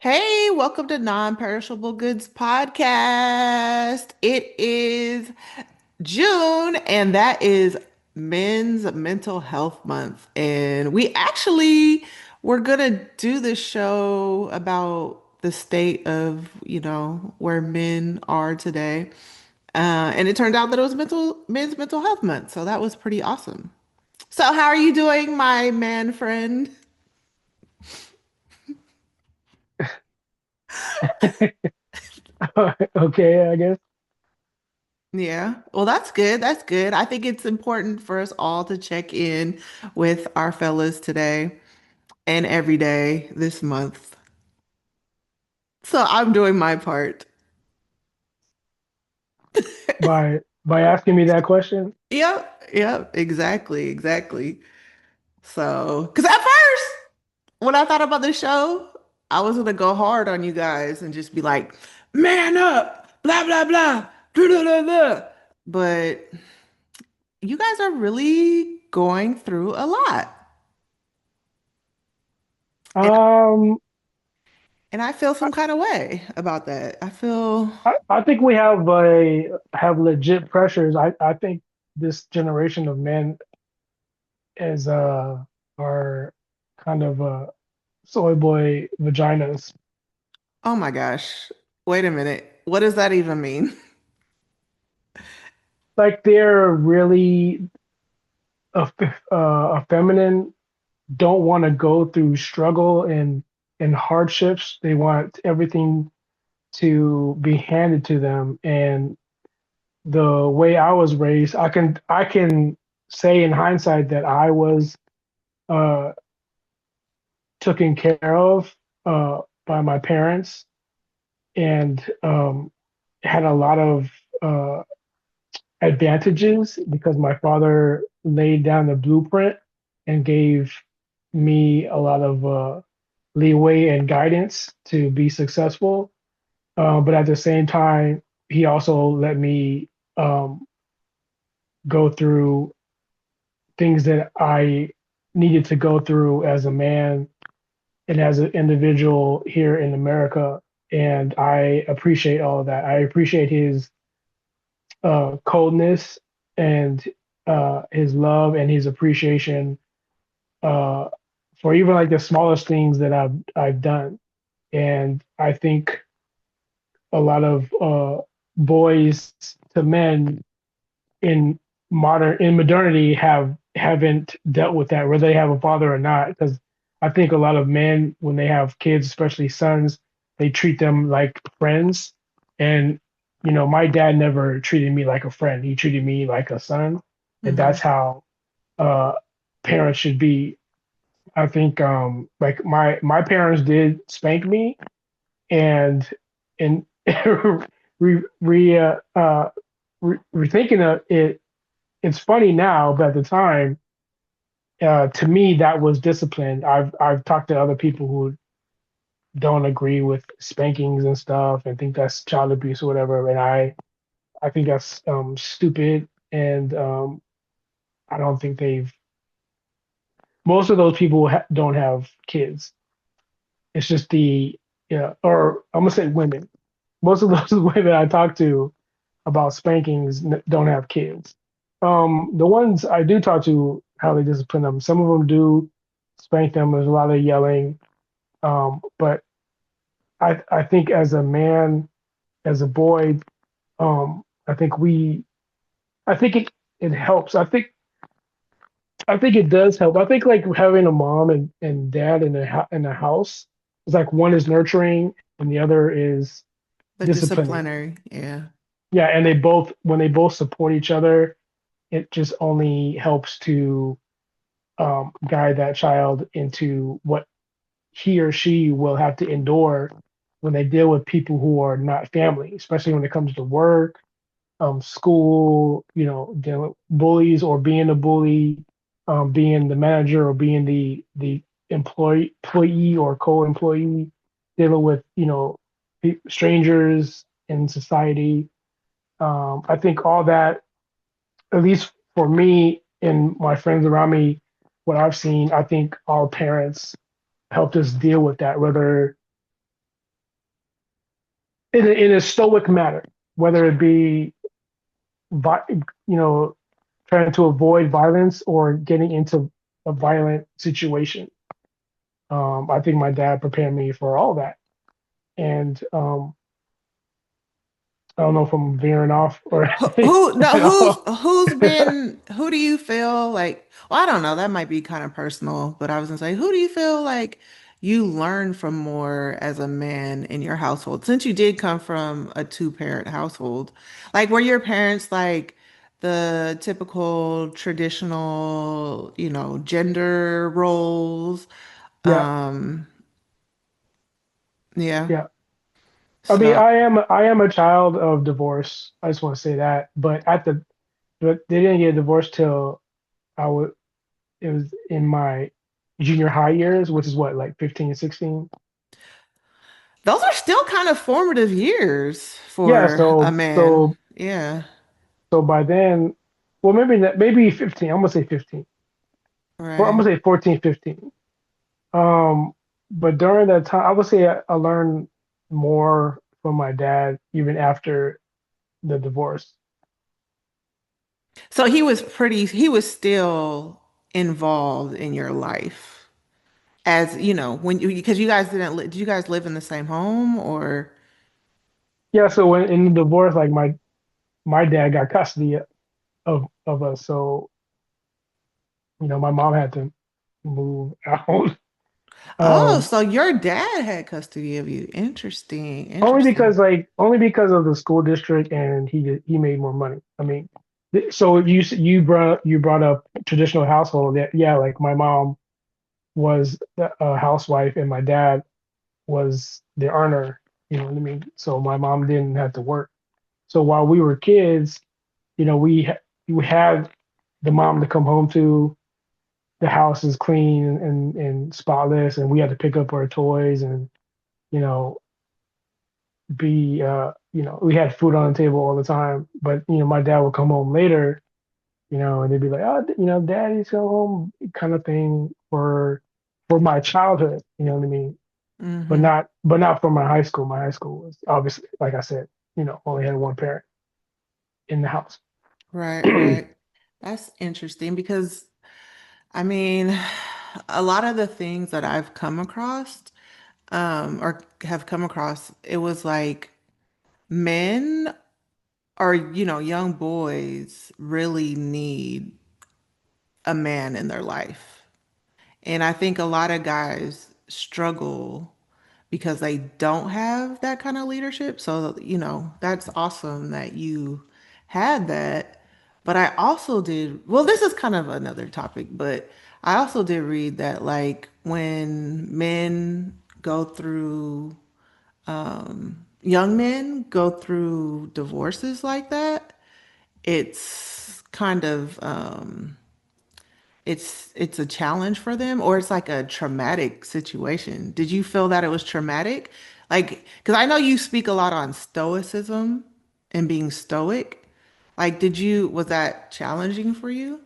Hey, welcome to Non-Perishable Goods Podcast. It is June, and that is Men's Mental Health Month. And we actually were gonna do this show about the state of, where men are today. And it turned out that it was Men's Mental Health Month. So that was pretty awesome. So how are you doing, my man friend? Okay, I guess. Yeah. Well, that's good. That's good. I think it's important for us all to check in with our fellas today and every day this month. So I'm doing my part. By asking me that question. Yep. Yep. Exactly. Exactly. So, because at first, when I thought about the show, I was gonna go hard on you guys and just be like, man up, blah, blah, blah, blah, blah, blah, blah. But you guys are really going through a lot. And Um, And I feel I, some kind of way about that. I feel, I think we have legit pressures. I think this generation of men is are kind of soy boy vaginas. oh my gosh, wait a minute. What does that even mean? Like they're really feminine, don't want to go through struggle and hardships. They want everything to be handed to them, and the way I was raised, I can say in hindsight that I was uh, taken care of by my parents and had a lot of uh, advantages because my father laid down the blueprint and gave me a lot of leeway and guidance to be successful. But at the same time, he also let me um, go through things that I needed to go through as a man and as an individual here in America. And I appreciate all of that. I appreciate his coldness and his love and his appreciation uh, for even like the smallest things that I've done. And I think a lot of boys to men in modernity haven't dealt with that, whether they have a father or not. Because I think a lot of men, when they have kids, especially sons, they treat them like friends. And my dad never treated me like a friend. He treated me like a son, and Hmm. that's how uh, parents should be. I think like my parents did spank me, and and re, rethinking of it, it's funny now, but at the time, to me, that was discipline. I've talked to other people who don't agree with spankings and stuff and think that's child abuse or whatever, and I think that's stupid, and I don't think they've. Most of those people don't have kids. It's just the yeah, or I'm gonna say women. Most of those women I talk to about spankings don't have kids. The ones I do talk to, how they discipline them. Some of them do spank them. There's a lot of yelling. But I think as a man, as a boy, I think I think it helps. I think it does help. I think like having a mom and dad in a house is like one is nurturing and the other is The disciplining. disciplinary. Yeah. Yeah, and they both when they both support each other, it just only helps to guide that child into what he or she will have to endure when they deal with people who are not family, especially when it comes to work, school, dealing with bullies or being a bully, being the manager or being the employee or co-employee, dealing with strangers in society. I think all that, at least for me and my friends around me, what I've seen, I think our parents helped us deal with that, whether in a stoic manner, whether it be you know trying to avoid violence or getting into a violent situation. I think my dad prepared me for all that, and I don't know if I'm veering off or No, at all. who do you feel like, well, I don't know, that might be kind of personal, but I was gonna say, who do you feel like you learn from more as a man in your household? Since you did come from a two-parent household, like were your parents like the typical traditional, gender roles? Yeah, Um, yeah. yeah. I mean, So I am a child of divorce. I just want to say that, but they didn't get divorced till I was it was in my junior high years, which is what, like 15 and 16. those are still kind of formative years Yeah, for a so man. so Yeah. so by then, well, maybe 15. I'm gonna say 15. Or I'm Right. gonna say 14, 15. Um, but during that time, I would say I learned more from my dad even after the divorce. So he was still involved in your life as, when because you guys did you guys live in the same home or? Yeah, so when in the divorce, like my dad got custody of us, so my mom had to move out. Oh, Um, so your dad had custody of you. Interesting. only Interesting. because of the school district, and he made more money. I mean, so you brought up traditional household. That yeah, like my mom was a housewife, and my dad was the earner. You know what I mean? So my mom didn't have to work. So while we were kids, we had the mom to come home to. The house is clean and spotless, and we had to pick up our toys and you know we had food on the table all the time. But my dad would come home later, and they'd be like, oh, daddy's come home, kind of thing for my childhood. You know what I mean? But Hmm. not for my high school. My high school was obviously, like I said, only had one parent in the house. Right, right. That's interesting because I mean, a lot of the things that I've come across, or have come across, it was like men or, young boys really need a man in their life. And I think a lot of guys struggle because they don't have that kind of leadership. So, that's awesome that you had that. But I also did, well, this is kind of another topic, but I also did read that like when young men go through divorces like that, it's kind of it's a challenge for them or it's like a traumatic situation. Did you feel that it was traumatic? Like, because I know you speak a lot on stoicism and being stoic. Like, was that challenging for you?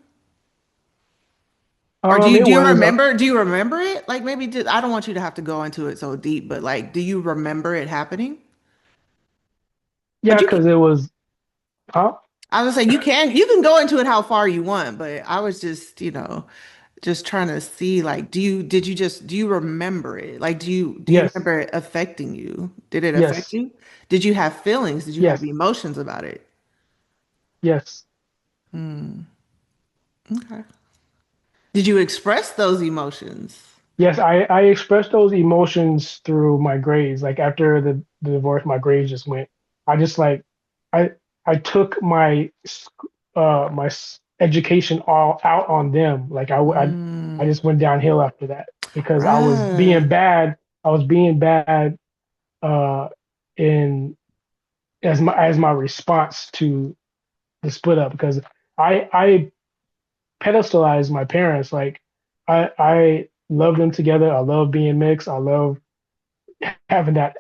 Or It was do you remember it? Like maybe just, I don't want you to have to go into it so deep, but like, do you remember it happening? But yeah, because it was huh? I was saying you can go into it how far you want, but I was just, just trying to see like do you remember it? Like do you Yes, remember it affecting you? Did it affect yes, you? Did you have feelings? Did you have yes, emotions about it? yes. Hmm. Okay. Did you express those emotions? Yes, I expressed those emotions through my grades. Like after the divorce, my grades just went. I just like I I took education all out on them. Like I Mm. just went downhill after that because I was being Right. bad. I was being bad uh in as my response to the split up because I pedestalized my parents. Like I love them together. I love being mixed. I love having that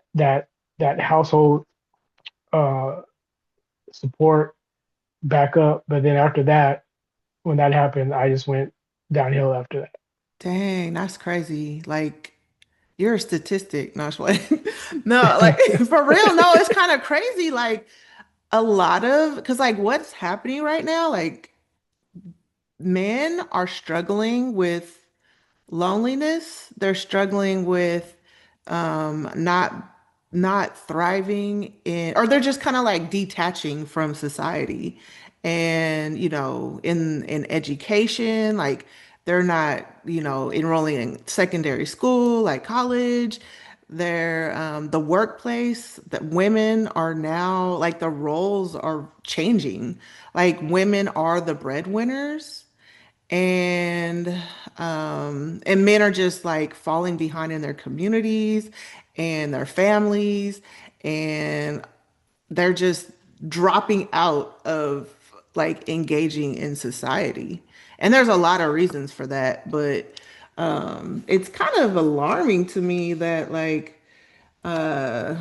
household uh, support backup. But then after that, when that happened, I just went downhill after that. Dang, that's crazy. Like you're a statistic. No, no, like for real. No, it's kind of crazy. Like a lot of, because like what's happening right now, like men are struggling with loneliness. They're struggling with not thriving in, or they're just kind of like detaching from society. And, in education, like they're not, enrolling in secondary school, like college. They're the workplace that women are now like the roles are changing. Like women are the breadwinners and and men are just like falling behind in their communities and their families, and they're just dropping out of like engaging in society. And there's a lot of reasons for that, but it's kind of alarming to me that like I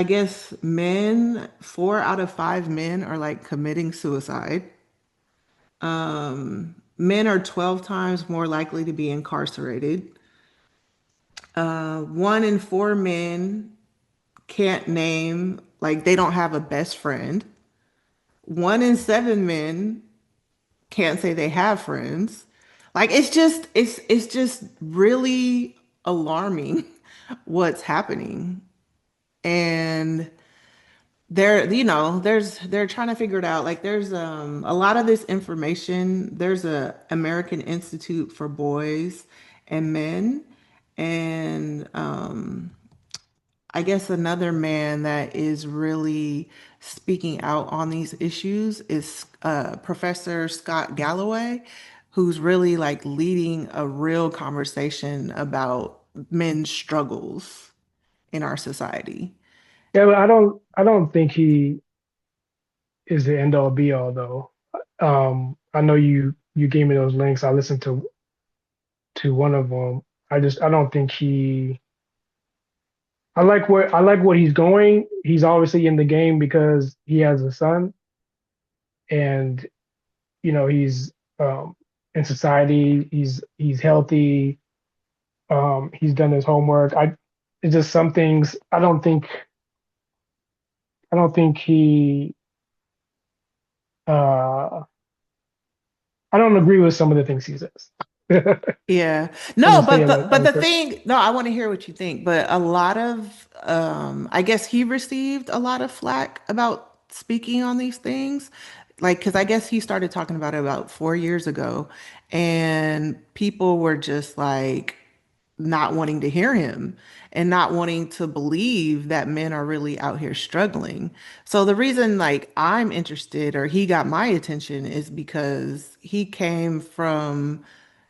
guess men, 4 out of 5 men are like committing suicide. Men are 12 times more likely to be incarcerated. 1 in 4 men can't name, like, they don't have a best friend. 1 in 7 men can't say they have friends. Like, it's just really alarming what's happening. And they're trying to figure it out. Like there's a lot of this information. There's a American Institute for Boys and Men, and I guess another man that is really speaking out on these issues is Professor Scott Galloway, who's really like leading a real conversation about men's struggles in our society. Yeah, but I don't think he is the end all be all though. I know you gave me those links. I listened to one of them. I don't think he. I like what he's going. He's obviously in the game because he has a son, and he's in society. He's healthy. He's done his homework. It's just some things. I don't think he. Uh, I don't agree with some of the things he says. Yeah. I'll No, just say but it the like but like the that. thing, no, I want to hear what you think. But a lot of I guess he received a lot of flack about speaking on these things. Like, because I guess he started talking about it about 4 years ago, and people were just like not wanting to hear him and not wanting to believe that men are really out here struggling. So the reason like I'm interested or he got my attention is because he came from,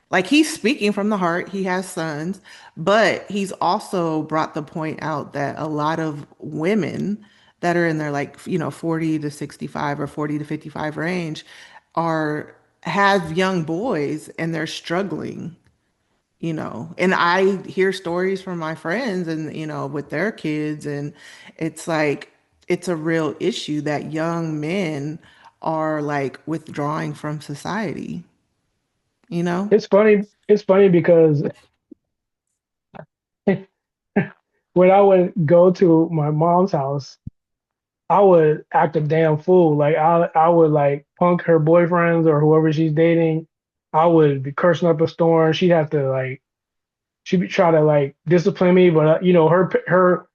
like, he's speaking from the heart. He has sons, but he's also brought the point out that a lot of women that are in their like, 40 to 65 or 40 to 55 range are have young boys and they're struggling. And I hear stories from my friends and, with their kids, and it's like it's a real issue that young men are like withdrawing from society, you know? It's funny. It's funny because when I would go to my mom's house, I would act a damn fool. Like I would like punk her boyfriends or whoever she's dating. I would be cursing up a storm. She'd have to like she'd be try to like discipline me, but her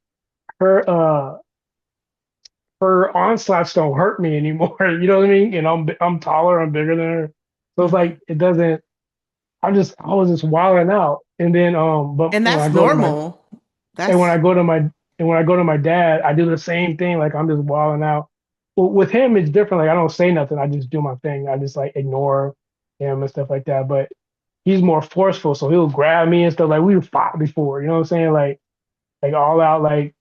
onslaughts don't hurt me anymore. You know what I mean? And I'm taller, I'm bigger than her, so it's like Mhm. it doesn't. I was just wilding out, and then but And when I that's go to my normal. And when That's I go to my and when I go to my dad, I do the same thing. Like I'm just wilding out. Well, with him, it's different. Like I don't say nothing. I just do my thing. I just like ignore him and stuff like that. But he's more forceful, so he'll grab me and stuff. Like we fought before. You know what I'm saying? Like all out, like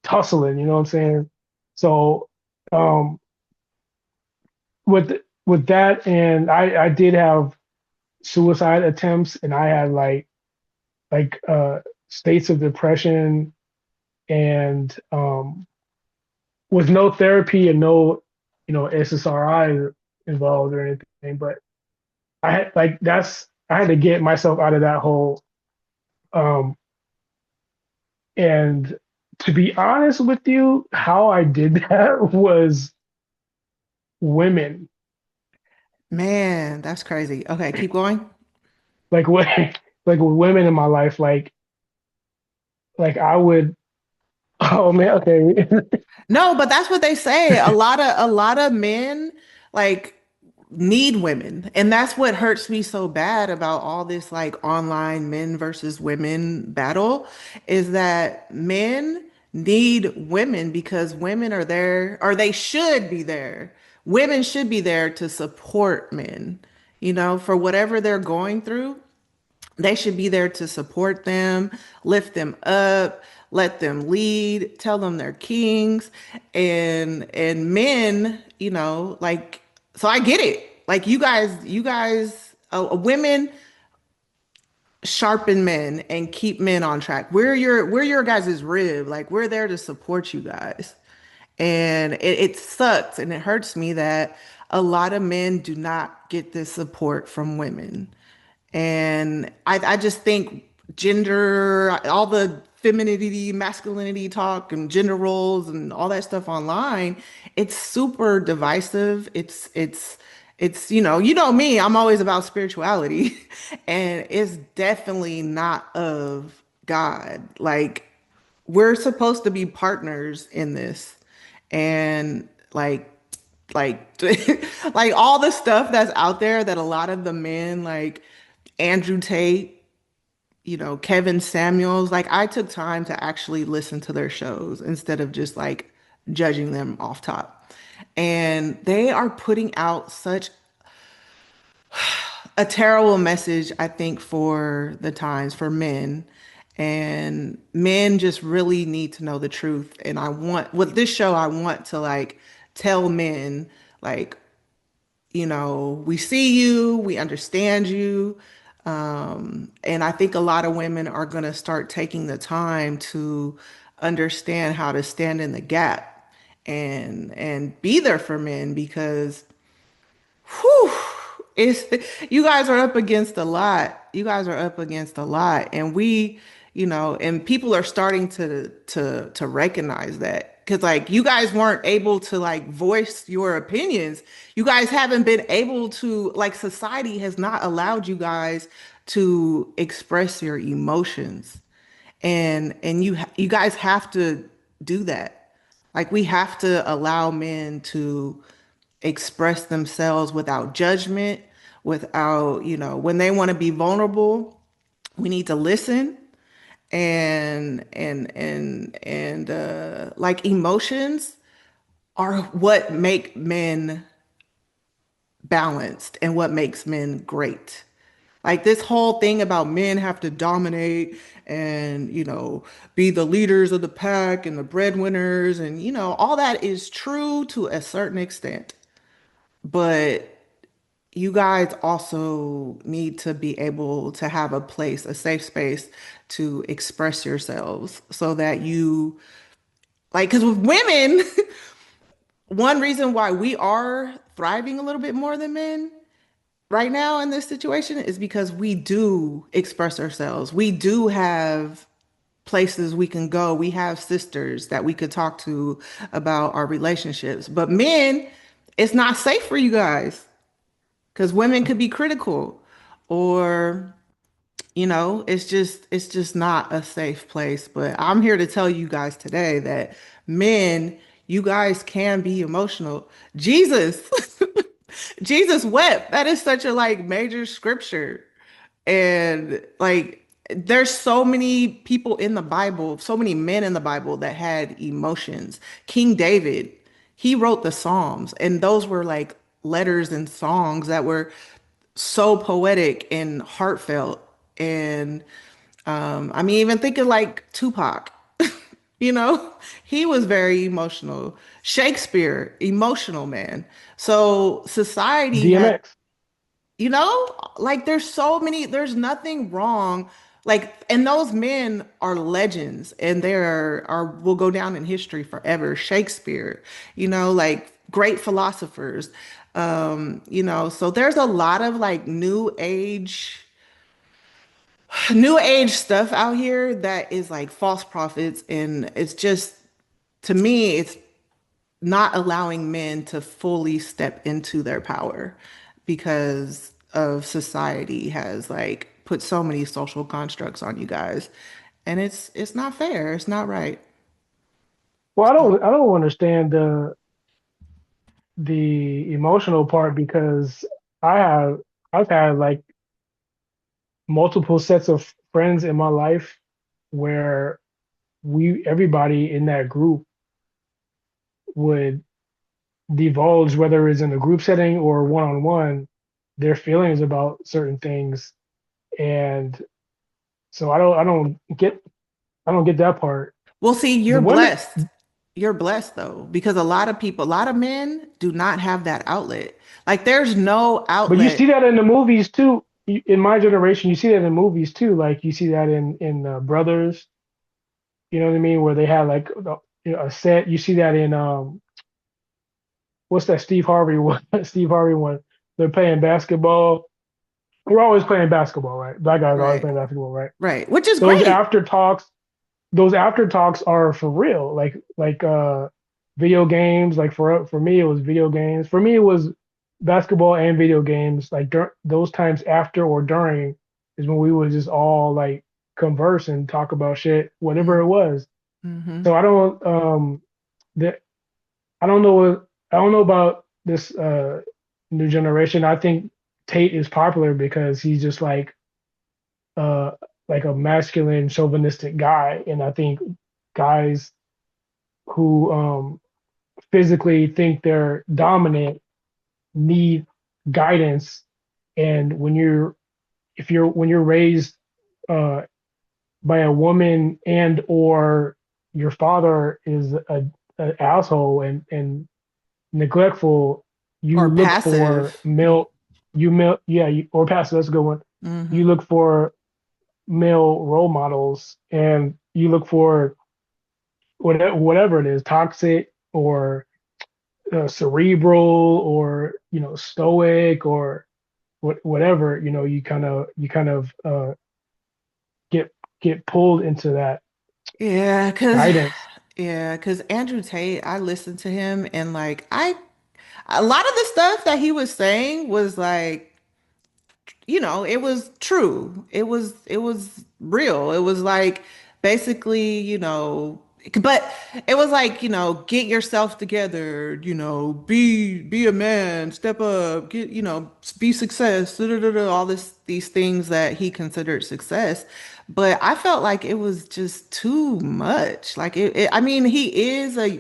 tussling. You know what I'm saying? So um, with that, and I did have suicide attempts, and I had like states of depression and with no therapy and no, SSRI involved or anything. But I had to get myself out of that hole. Um, And to be honest with you, how I did that was women. Man, that's crazy. Okay, keep going. Like what like with women in my life, like I would oh man, okay. No, but that's what they say. A lot of men like need women. And that's what hurts me so bad about all this like online men versus women battle is that men need women because women are there or they should be there. Women should be there to support men, for whatever they're going through. They should be there to support them, lift them up, let them lead, tell them they're kings. And men, like so I get it. Like you guys women sharpen men and keep men on track. We're your guys' rib. Like we're there to support you guys. And it sucks and it hurts me that a lot of men do not get this support from women. And I just think gender, all the femininity, masculinity talk and gender roles and all that stuff online, it's super divisive. It's you know me, I'm always about spirituality and it's definitely not of God. Like we're supposed to be partners in this. And like like all the stuff that's out there that a lot of the men like Andrew Tate, Kevin Samuels, like I took time to actually listen to their shows instead of just like judging them off top. And they are putting out such a terrible message, I think, for the times for men. And men just really need to know the truth. And with this show, I want to like tell men, like, we see you, we understand you. And I think a lot of women are going to start taking the time to understand how to stand in the gap and be there for men because whew, it's you guys are up against a lot. You guys are up against a lot, and and people are starting to recognize that because like you guys weren't able to like voice your opinions. You guys haven't been able to like society has not allowed you guys to express your emotions, and you guys have to do that. Like we have to allow men to express themselves without judgment, without, when they want to be vulnerable, we need to listen and like emotions are what make men balanced and what makes men great. Like this whole thing about men have to dominate and, be the leaders of the pack and the breadwinners and, all that is true to a certain extent. But you guys also need to be able to have a place, a safe space to express yourselves so that like, because with women, one reason why we are thriving a little bit more than men right now in this situation is because we do express ourselves. We do have places we can go. We have sisters that we could talk to about our relationships. But men, it's not safe for you guys because women could be critical or it's just not a safe place. But I'm here to tell you guys today that men, you guys can be emotional. Jesus Jesus wept. That is such a like major scripture. And like there's so many people in the Bible, so many men in the Bible that had emotions. King David, he wrote the Psalms, and those were like letters and songs that were so poetic and heartfelt. And I mean, even thinking like Tupac, you know, he was very emotional. Shakespeare, emotional man. So society has DMX. like there's nothing wrong. Like, and those men are legends and they're will go down in history forever. Shakespeare, like great philosophers. So there's a lot of like new age new age stuff out here that is like false prophets, and it's just, to me, it's not allowing men to fully step into their power because of society has like put so many social constructs on you guys, and it's not fair, it's not right. Well, So I don't understand the emotional part because I have I've had like multiple sets of friends in my life where we everybody in that group would divulge, whether it's in a group setting or one on one, their feelings about certain things. And so I don't get that part. well, see, The you're women, blessed. You're blessed though, because a lot of people, a lot of men do not have that outlet. Like there's no but you see outlet. that in the movies too. In my generation, you see that in movies too. Like you see that in Brothers, you know what I mean, where they had like a set. You see that in what's that Steve Harvey one? Steve Harvey one. They're playing basketball. We're always playing basketball, right? Black guys are always Right. playing basketball, right? Right. Which is Those great. after talks, those after talks are for real. Video games. Like for me, it was video games. For me, it was basketball and video games. Like those times after or during is when we would just all like converse and talk about shit, whatever it was. Mm-hmm. So that I don't know about this new generation. I think Tate is popular because he's just uh like a masculine chauvinistic guy, and I think guys who physically think they're dominant need guidance. And when you're raised uh by a woman and or your father is an asshole and neglectful, you Or look for passive. male, yeah, or passive, that's a good one. You Mm-hmm. look for male role models and you look for whatever it is, toxic or cerebral or, stoic or whatever, you kind of get, get pulled into that Yeah, cause guidance. yeah, cause Andrew Tate, I listened to him and like a lot of the stuff that he was saying was like, it was true. It was real. It was like basically, but it was like, get yourself together, be a man, step up, be success, da, da, da, da, all these things that he considered success. But I felt like it was just too much. Like I mean,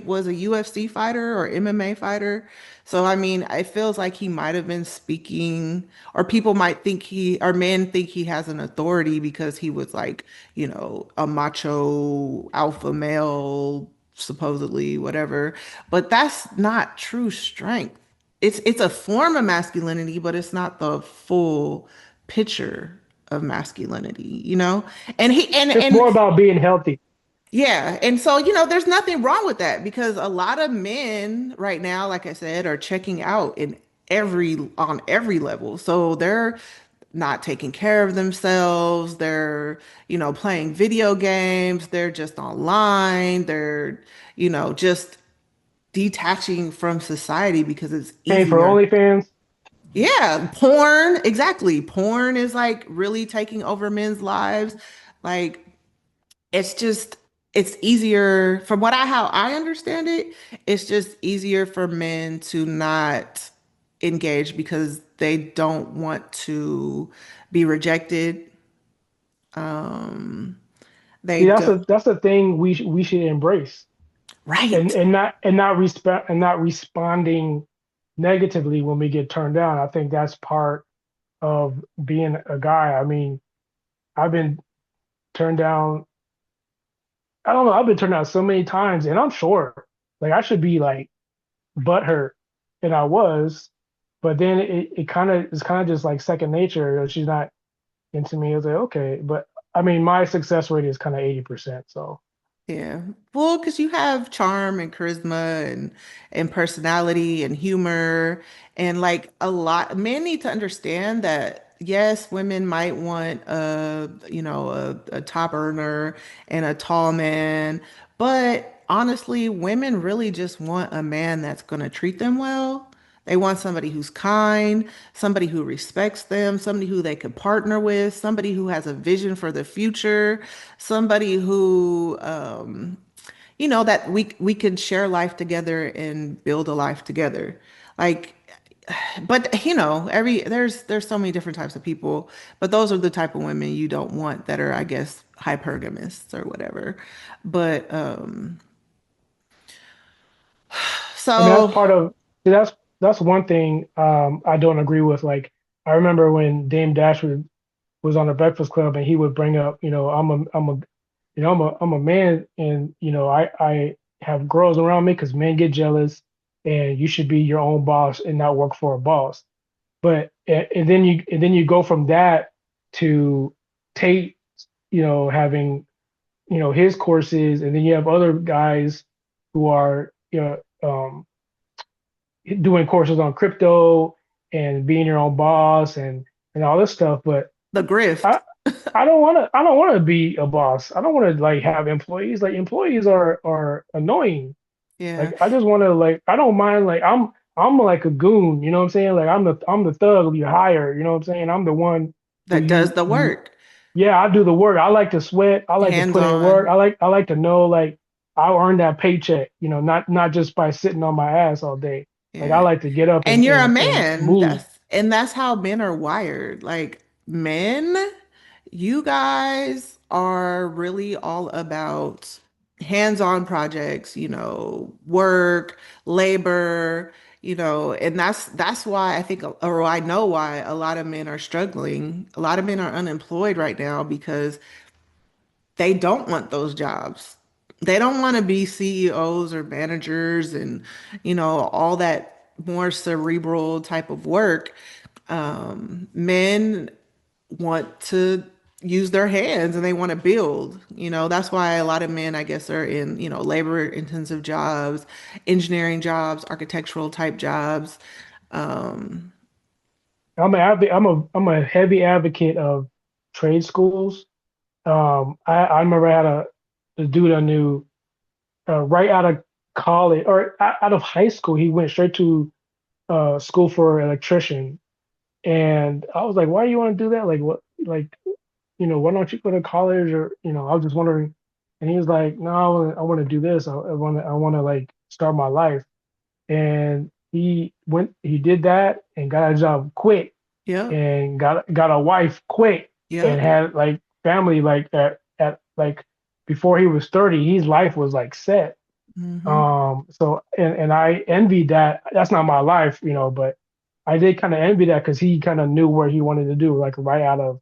was a UFC fighter or MMA fighter. So I mean, it feels like he might have been speaking, or people might think or men think he has an authority because he was like, a macho alpha male, supposedly, whatever. But that's not true strength. It's a form of masculinity, but it's not the full picture of masculinity, you know? And he It's and more about being healthy. yeah, and so, there's nothing wrong with that because a lot of men right now, like I said, are checking out on every level. So they're not taking care of themselves. They're, playing video games. They're just online. They're, just detaching from society because it's Paying for easier. OnlyFans. Yeah, porn, exactly. Porn is like really taking over men's lives. Like it's just it's easier from how I understand it. It's just easier for men to not engage because they don't want to be rejected. They See, do that's the thing we should embrace, and right. not responding negatively when we get turned down. I think that's part of being a guy. I mean, I've been turned down. I don't know. I've been turned down so many times, and I'm sure like I should be like butthurt, and I was, but then it kind of it's kind of just like second nature. She's not into me. I was like, okay, but I mean, my success rate is kind of 80%. So Yeah. Well, because you have charm and charisma and personality and humor, and like a lot men need to understand that yes, women might want a top earner and a tall man, but honestly, women really just want a man that's going to treat them well. They want somebody who's kind, somebody who respects them, somebody who they could partner with, somebody who has a vision for the future, somebody who that we can share life together and build a life together. Like, but every there's so many different types of people, but those are the type of women you don't want that are, I guess, hypergamous or whatever. But I mean, that's so part of see, that's one thing I don't agree with. Like I remember when Dame Dash was on the Breakfast Club and he would bring up, I'm a man and I have girls around me because men get jealous and you should be your own boss and not work for a boss. But and then you go from that to Tate, having his courses, and then you have other guys who are doing courses on crypto and being your own boss and all this stuff. But the grift. I I don't want to be a boss. I don't want to like have employees. Like employees are annoying. Yeah, Like I just want to like I don't mind like I'm like a goon, you know what I'm saying? Like I'm the thug you hire, you know what I'm saying? I'm the one who that does the work, yeah, I do the work. I like to sweat. I like to hands put in work. on. I like to know like I'll earn that paycheck, not just by sitting on my ass all day. Like I Yeah. like to get up And and you're a and man. move. That's how men are wired. Like men, you guys are really all about hands-on projects, work, labor, and that's why I think, or I know why a lot of men are struggling. A lot of men are unemployed right now because they don't want those jobs. They don't want to be CEOs or managers and, all that more cerebral type of work. Men want to use their hands and they want to build. That's why a lot of men, I guess, are in, labor intensive jobs, engineering jobs, architectural type jobs. Um, I'm a heavy advocate of trade schools. I remember I had a dude I knew right out of college or out of high school. He went straight to school for electrician, and I was like, "Why do you want to do that? Like, what? Like, why don't you go to college?" Or I was just wondering. And he was like, "No, I want to do this. I want to like start my life." And he did that and got a job quick yep, and got a wife quick and yep. had like family like at like before he was 30, his life was like set. Hmm. So and I envied that. That's not my life, but I did kind of envy that because he kind of knew what he wanted to do, like right out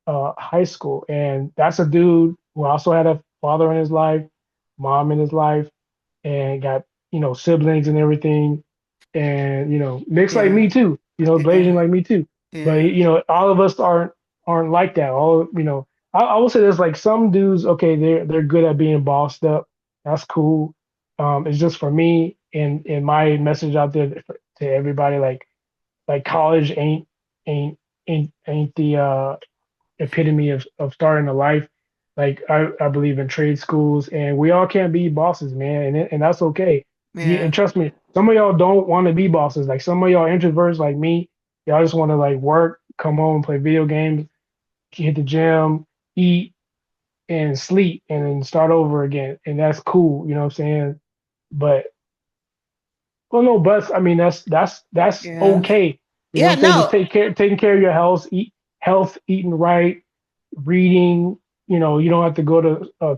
of high school. And that's a dude who also had a father in his life, mom in his life, and got, siblings and everything. And, mixed like Yeah, me too, yeah, Blasian like me too. But, yeah, all of us aren't like that. I will say there's like some dudes, okay, they're good at being bossed up. That's cool. It's just for me and my message out there to everybody, like college ain't the epitome of starting a life. Like I believe in trade schools, and we all can't be bosses, man, and that's okay. And yeah, trust me, some of y'all don't want to be bosses. Like some of y'all introverts, like me, y'all just want to like work, come home, play video games, hit the gym, eat, and sleep, and then start over again, and that's cool. You know what I'm saying? But well, no, but I mean that's yeah. okay. You know what Yeah, I'm saying? Just no. taking care of your health, eating right, reading. You don't have to go to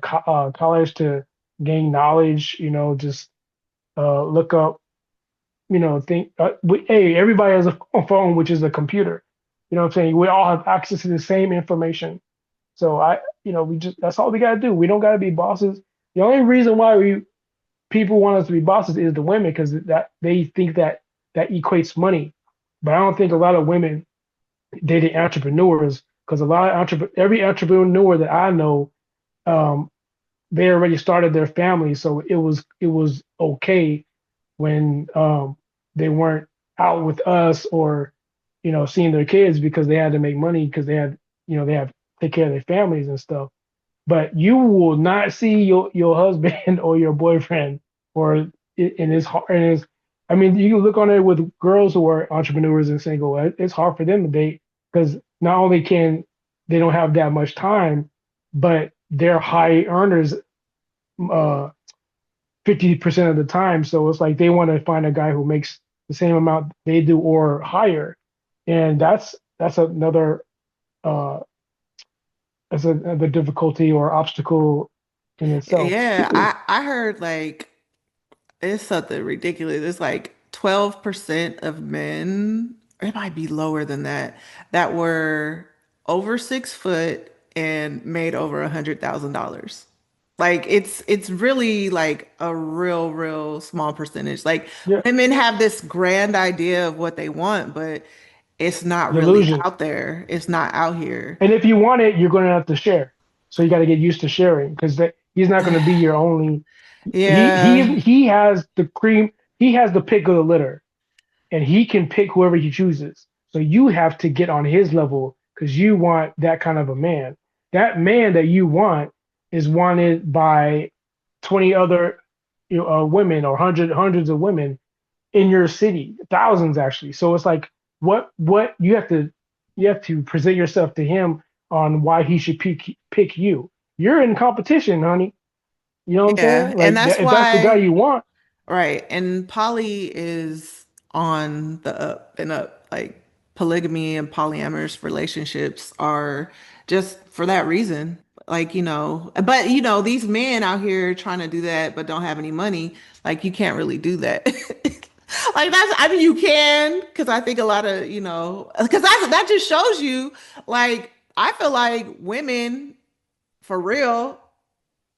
college to gain knowledge. Just look up. Think. Hey, everybody has a phone, which is a computer. You know what I'm saying? We all have access to the same information. So we just that's all we gotta do. We don't gotta be bosses. The only reason why people want us to be bosses is the women because that they think that equates money. But I don't think a lot of women dating entrepreneurs because a lot of every entrepreneur that I know, um, they already started their family, so it was okay when they weren't out with us or seeing their kids because they had to make money because they have to take care of their families and stuff. But you will not see your husband or your boyfriend or in his heart. I mean, you can look on it with girls who are entrepreneurs and single. It's hard for them to date because not only can they don't have that much time, but they're high earners 50% of the time. So it's like they want to find a guy who makes the same amount they do or higher, and that's another uh, that's another difficulty or obstacle in itself. Yeah, I heard like it's something ridiculous. It's like 12% of men, or it might be lower than that, that were over 6 foot and made over $100,000. Like it's really like a real small percentage. Like Yeah, women have this grand idea of what they want, but it's not really delusion. out there. It's not out here. And if you want it, you're going to have to share. So you got to get used to sharing because he's not going to be your only. Yeah. He has the cream. He has the pick of the litter, and he can pick whoever he chooses. So you have to get on his level because you want that kind of a man. That man that you want is wanted by 20 other women or hundreds of women in your city, thousands actually. So it's like what you have to present yourself to him on why he should pick you. You're in competition, honey. You know what I'm Yeah. saying? And Like that's if that's the guy why, you want, right. And poly is on the up and up. Like polygamy and polyamorous relationships are just for that reason. Like, but these men out here trying to do that but don't have any money, like you can't really do that. Like I mean you can, because I think a lot of, because that just shows you, like, I feel like women for real,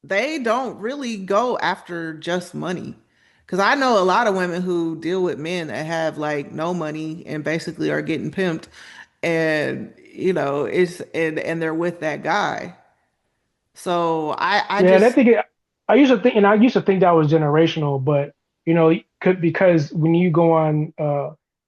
they don't really go after just money. Because I know a lot of women who deal with men that have like no money and basically are getting pimped, and and they're with that guy. So I yeah. And I just think I used to think that was generational, but because when you go on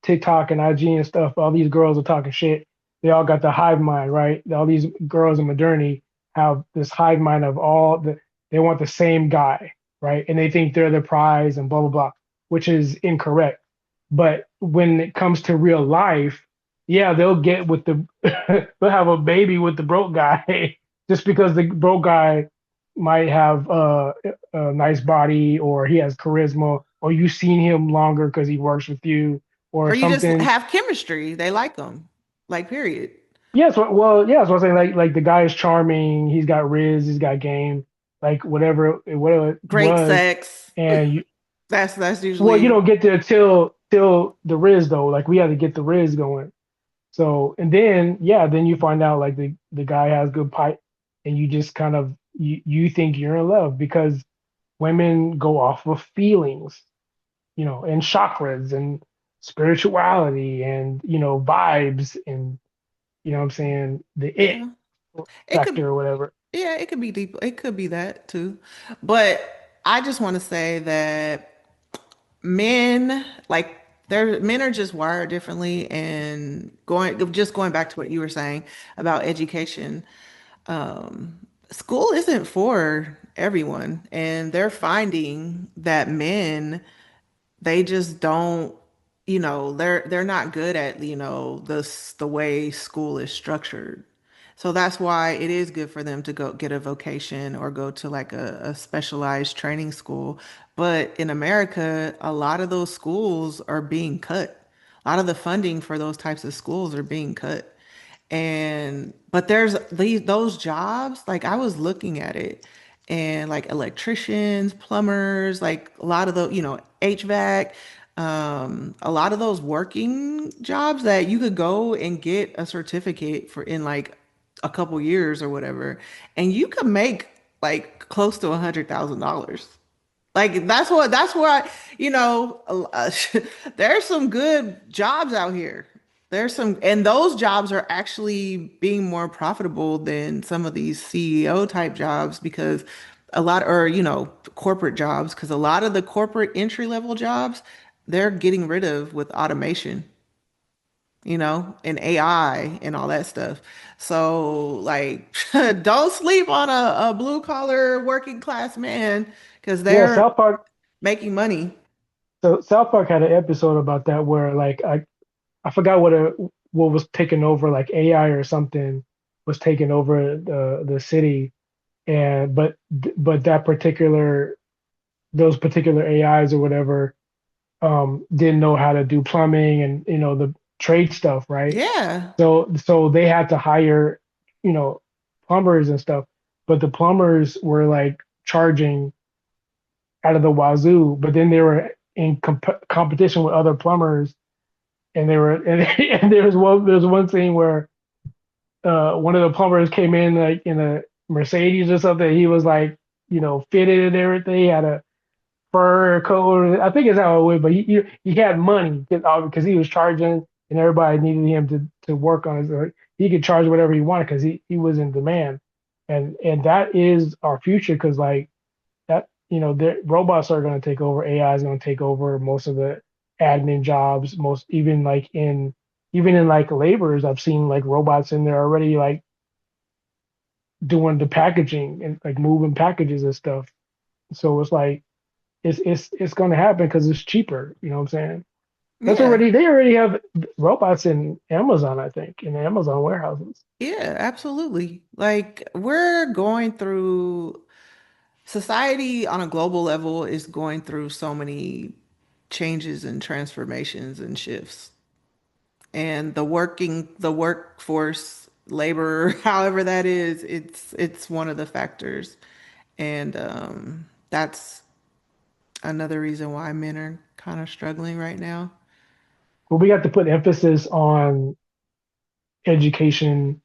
TikTok and IG and stuff, all these girls are talking shit. They all got the hive mind, right? All these girls in modernity have this hive mind of they want the same guy, right? And they think they're the prize and blah blah blah, which is incorrect. But when it comes to real life, yeah, they'll get with the they'll have a baby with the broke guy just because the broke guy might have a nice body or he has charisma or you've seen him longer because he works with you or or you just something. have chemistry. They like them, like period. Yes, yeah, so I'm saying like the guy is charming, he's got riz, he's got game, like whatever it Great was, sex. and That's well, you usually. don't get there till the riz though. Like we had to get the riz going. So and then yeah, then you find out like the guy has good pipe, and you just kind of you think you're in love because women go off of feelings, and chakras and spirituality and vibes and what I'm saying, the it Yeah. It could factor or whatever. Yeah, it could be deep. It could be that too. But I just want to say that men, like, men are just wired differently, and going back to what you were saying about education, school isn't for everyone, and they're finding that men, they just don't, they're not good at, the way school is structured. So that's why it is good for them to go get a vocation or go to like a specialized training school. But in America, a lot of those schools are being cut. A lot of the funding for those types of schools are being cut. And but there's those jobs, like I was looking at it, and like electricians, plumbers, like a lot of the, HVAC, a lot of those working jobs that you could go and get a certificate for in like a couple years or whatever, and you could make like close to $100,000. Like that's why, there's some good jobs out here. There's some, and those jobs are actually being more profitable than some of these CEO type jobs, because a lot, or, corporate jobs, because a lot of the corporate entry level jobs, they're getting rid of with automation. and AI and all that stuff. So, like, don't sleep on a blue collar working class man because Yeah, they're making money. South Park had an episode about that where like I forgot what was taking over, like AI or something was taking over the city, and but those particular AIs or whatever didn't know how to do plumbing and the trade stuff, right? Yeah. So they had to hire you know plumbers and stuff, but the plumbers were like charging out of the wazoo, but then they were in competition with other plumbers, and they were and there's one scene where one of the plumbers came in like in a Mercedes or something. He was like fitted and everything. He had a fur coat. I think it's how it went, but he had money because he was charging, and everybody needed him to work on it. So he could charge whatever he wanted because he was in demand, and that is our future because like that the robots are going to take over. AI is going to take over most of the admin jobs. Most even in like laborers, I've seen like robots in there already like doing the packaging and like moving packages and stuff. So it's like it's going to happen because it's cheaper. You know what I'm saying? Yeah. They already have robots in Amazon, I think, in the Amazon warehouses. Yeah, absolutely. Like, we're going through society on a global level is going through so many changes and transformations and shifts. And the workforce, labor, however that is, it's one of the factors. And that's another reason why men are kind of struggling right now. But we have to put emphasis on education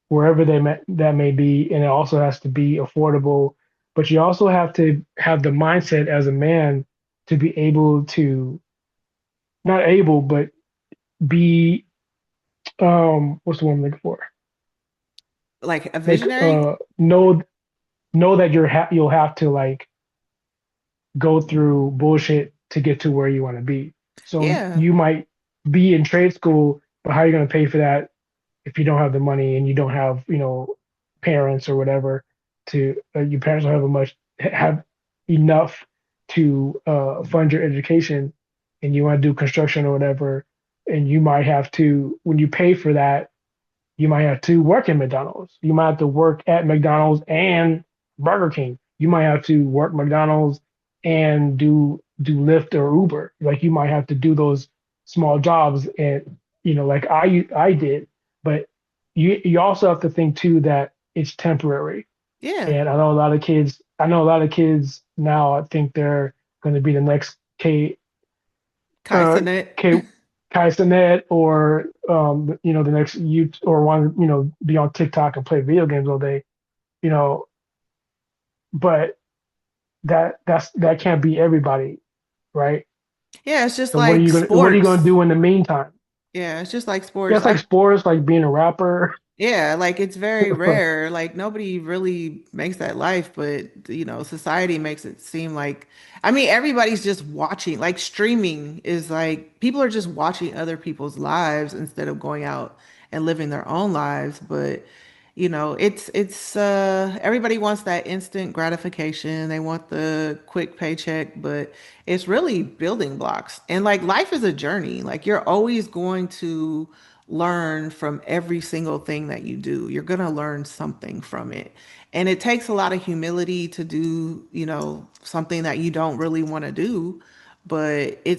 wherever that may be, and it also has to be affordable. But you also have to have the mindset as a man to be able to not able, but be what's the one I'm looking for? Like a Like visionary? know that you'll have to like go through bullshit to get to where you want to be. So Yeah. you might be in trade school, but how are you going to pay for that if you don't have the money and you don't have, parents or whatever to your parents don't have enough to fund your education, and you want to do construction or whatever, and you might have to when you pay for that, you might have to work at McDonald's. You might have to work at McDonald's and Burger King. You might have to work McDonald's and do Lyft or Uber. Like you might have to do those small jobs and like I did. But you also have to think too that it's temporary. Yeah. And I know a lot of kids now I think they're going to be the next uh, Kaisenet. K Kai Cenat or the next you or one be on TikTok and play video games all day, you know. But that can't be everybody, right? Yeah, it's just So like what are you gonna sports. do in the meantime? Yeah, it's just like Yeah, sports. it's like sports, like being a rapper. Yeah, like it's very rare. Like nobody really makes that life, but society makes it seem like, I mean, everybody's just watching. Like streaming is like people are just watching other people's lives instead of going out and living their own lives. But it's everybody wants that instant gratification. They want the quick paycheck, but it's really building blocks. And like life is a journey. Like you're always going to learn from every single thing that you do. You're going to learn something from it. And it takes a lot of humility to do, something that you don't really want to do, but you're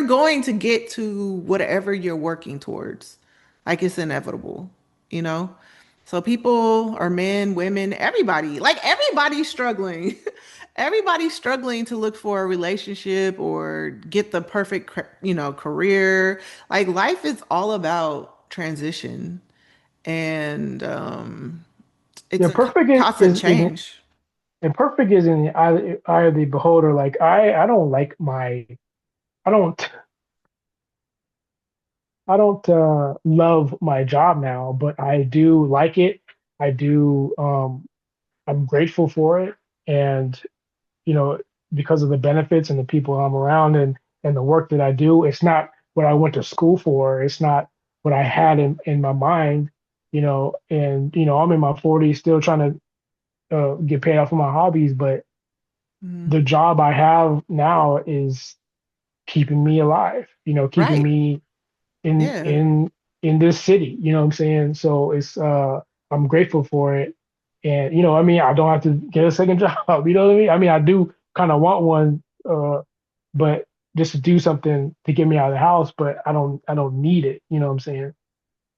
going to get to whatever you're working towards. Like it's inevitable, you know? So people are men, women, everybody, like everybody's struggling. Everybody's struggling to look for a relationship or get the perfect, career. Like life is all about transition and it's Yeah, a constant change. perfect is in the eye of the beholder. Like I don't like I don't I don't love my job now, but I do like it. I do I'm grateful for it, and you know, because of the benefits and the people I'm around and the work that I do, it's not what I went to school for. It's not what I had in my mind, and I'm in my 40s still trying to get paid off for my hobbies, but Mhm. the job I have now is keeping me alive, keeping Right. me in Yeah. in in this city, you know what I'm saying? So it's I'm grateful for it. And I mean, I don't have to get a second job, you know what I mean? I mean, I do kind of want one, but just to do something to get me out of the house, but I don't need it, you know what I'm saying?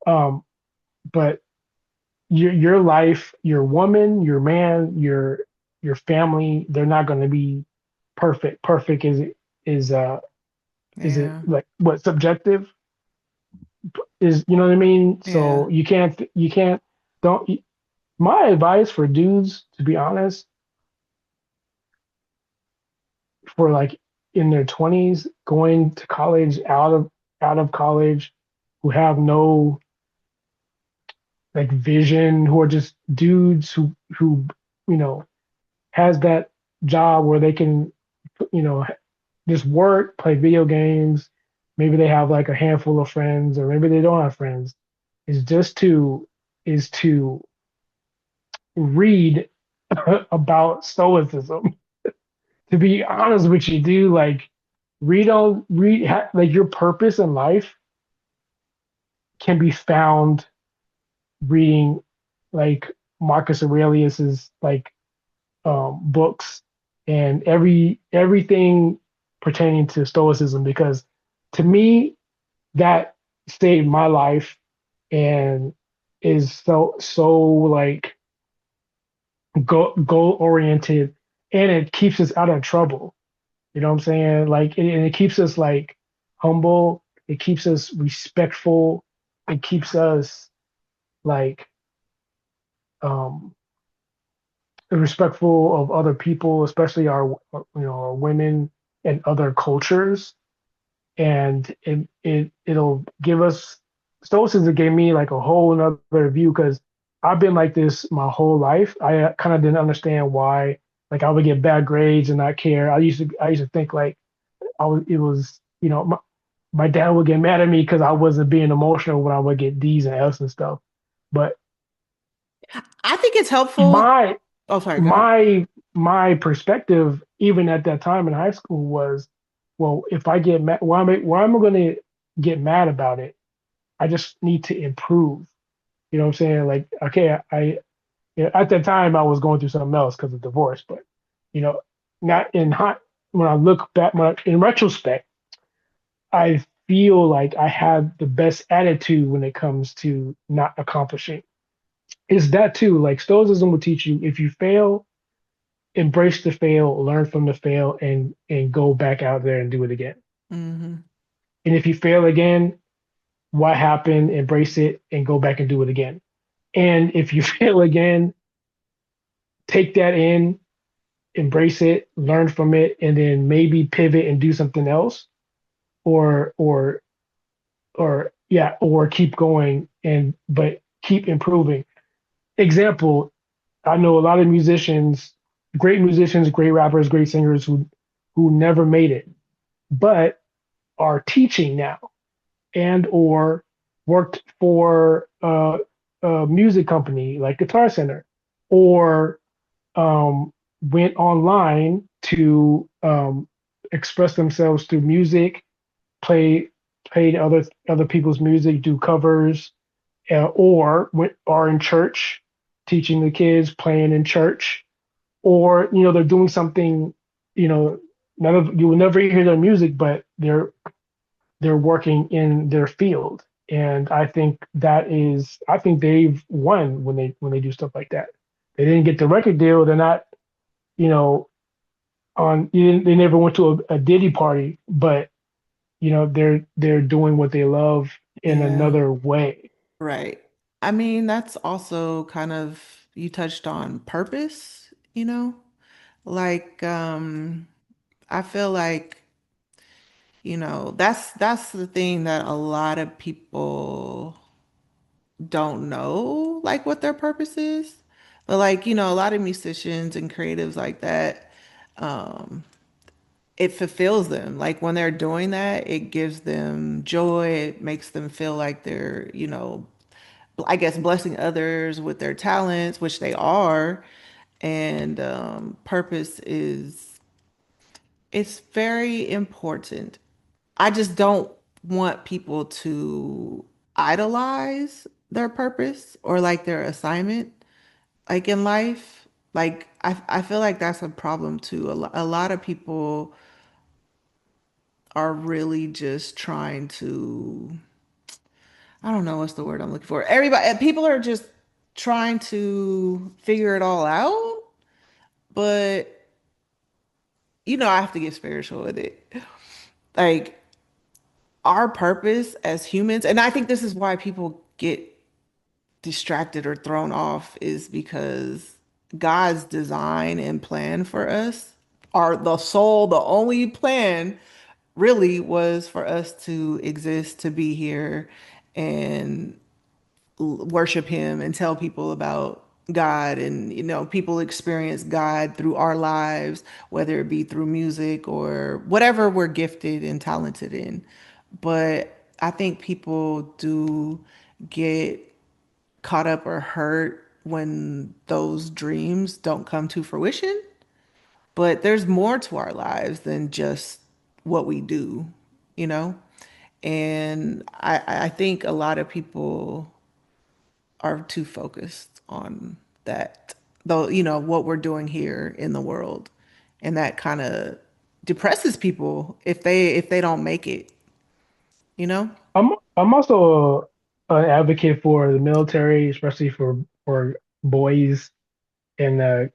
Um, but your life, your woman, your man, your family, they're not going to be perfect. Perfect is it Yeah. like what subjective is, you know what I mean? Yeah. So you can't don't my advice for dudes, to be honest, for like in their 20s, going to college, out of college, who have no like vision, who are just dudes who you know has that job where they can you know just work, play video games. Maybe they have like a handful of friends, or maybe they don't have friends. Is just to read about stoicism. To be honest with you, dude, like like your purpose in life can be found reading like Marcus Aurelius's like books and everything pertaining to stoicism, because to me that saved my life and is so like goal oriented, and it keeps us out of trouble. You know what I'm saying? Like, and it keeps us like humble. It keeps us respectful. It keeps us like um, respectful of other people, especially our women and other cultures. And it'll give us stoicism gave me like a whole another view, because I've been like this my whole life. I kind of didn't understand why like I would get bad grades and not care. I used to think like it was my dad would get mad at me because I wasn't being emotional when I would get D's and F's and stuff. But I think it's helpful. my Oh, sorry, go ahead. my my perspective, even at that time in high school, was, well, if I get mad, why am I going to get mad about it? I just need to improve. You know what I'm saying? Like, okay, at that time I was going through something else because of divorce, but you know, not in hot. When I look back, in retrospect, I feel like I had the best attitude when it comes to not accomplishing. It's that too. Like Stoicism will teach you, if you fail, embrace the fail, learn from the fail, and go back out there and do it again. Hmm. And if you fail again, what happened? Embrace it and go back and do it again. And if you fail again, take that in, embrace it, learn from it, and then maybe pivot and do something else, or or keep going, and but keep improving. Example, I know a lot of musicians, great rappers, great singers who never made it, but are teaching now, and or worked for a music company like Guitar Center, or went online to express themselves through music, play played other people's music, do covers, or are in church teaching the kids, playing in church, or they're doing something, you know none of you will never hear their music, but they're working in their field. And I think they've won when they do stuff like that. They didn't get the record deal. They're not, you know, they never went to a Diddy party, but they're doing what they love in Yeah, another way. right. I mean, that's also kind of, you touched on purpose, you know? Like, I feel like, that's the thing that a lot of people don't know, like what their purpose is. But like, a lot of musicians and creatives like that, it fulfills them. Like when they're doing that, it gives them joy. It makes them feel like they're, I guess blessing others with their talents, which they are. And purpose is it's very important. I just don't want people to idolize their purpose or like their assignment, like in life. Like I feel like that's a problem too. A lot of people are really just trying to, I don't know what's the word I'm looking for. People are just trying to figure it all out, but I have to get spiritual with it. Like our purpose as humans, and I think this is why people get distracted or thrown off, is because God's design and plan for us are the only plan really was for us to exist, to be here and worship him and tell people about God. And people experience God through our lives, whether it be through music or whatever we're gifted and talented in. But I think people do get caught up or hurt when those dreams don't come to fruition. But there's more to our lives than just what we do, you know? And I think a lot of people are too focused on that, though, what we're doing here in the world. And that kind of depresses people if they don't make it, you know? I'm also an advocate for the military, especially for boys and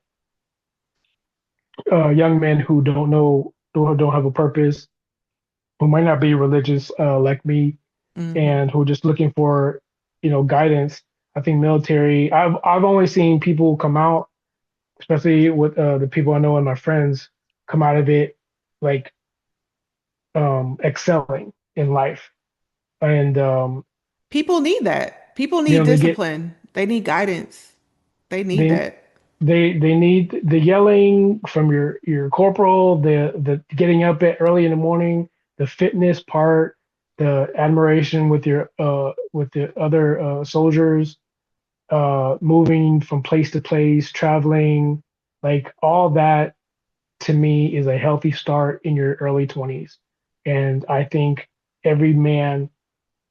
young men who don't have a purpose, who might not be religious like me, Hmm. and who are just looking for guidance. I think military. I've only seen people come out, especially with the people I know and my friends, come out of it like excelling in life, and People need that. People you need know they get discipline. They need guidance. They need they that. they need the yelling from your corporal, the getting up at early in the morning, the fitness part, the admiration with the other soldiers, moving from place to place, traveling, like all that to me is a healthy start in your early 20s. And I think every man,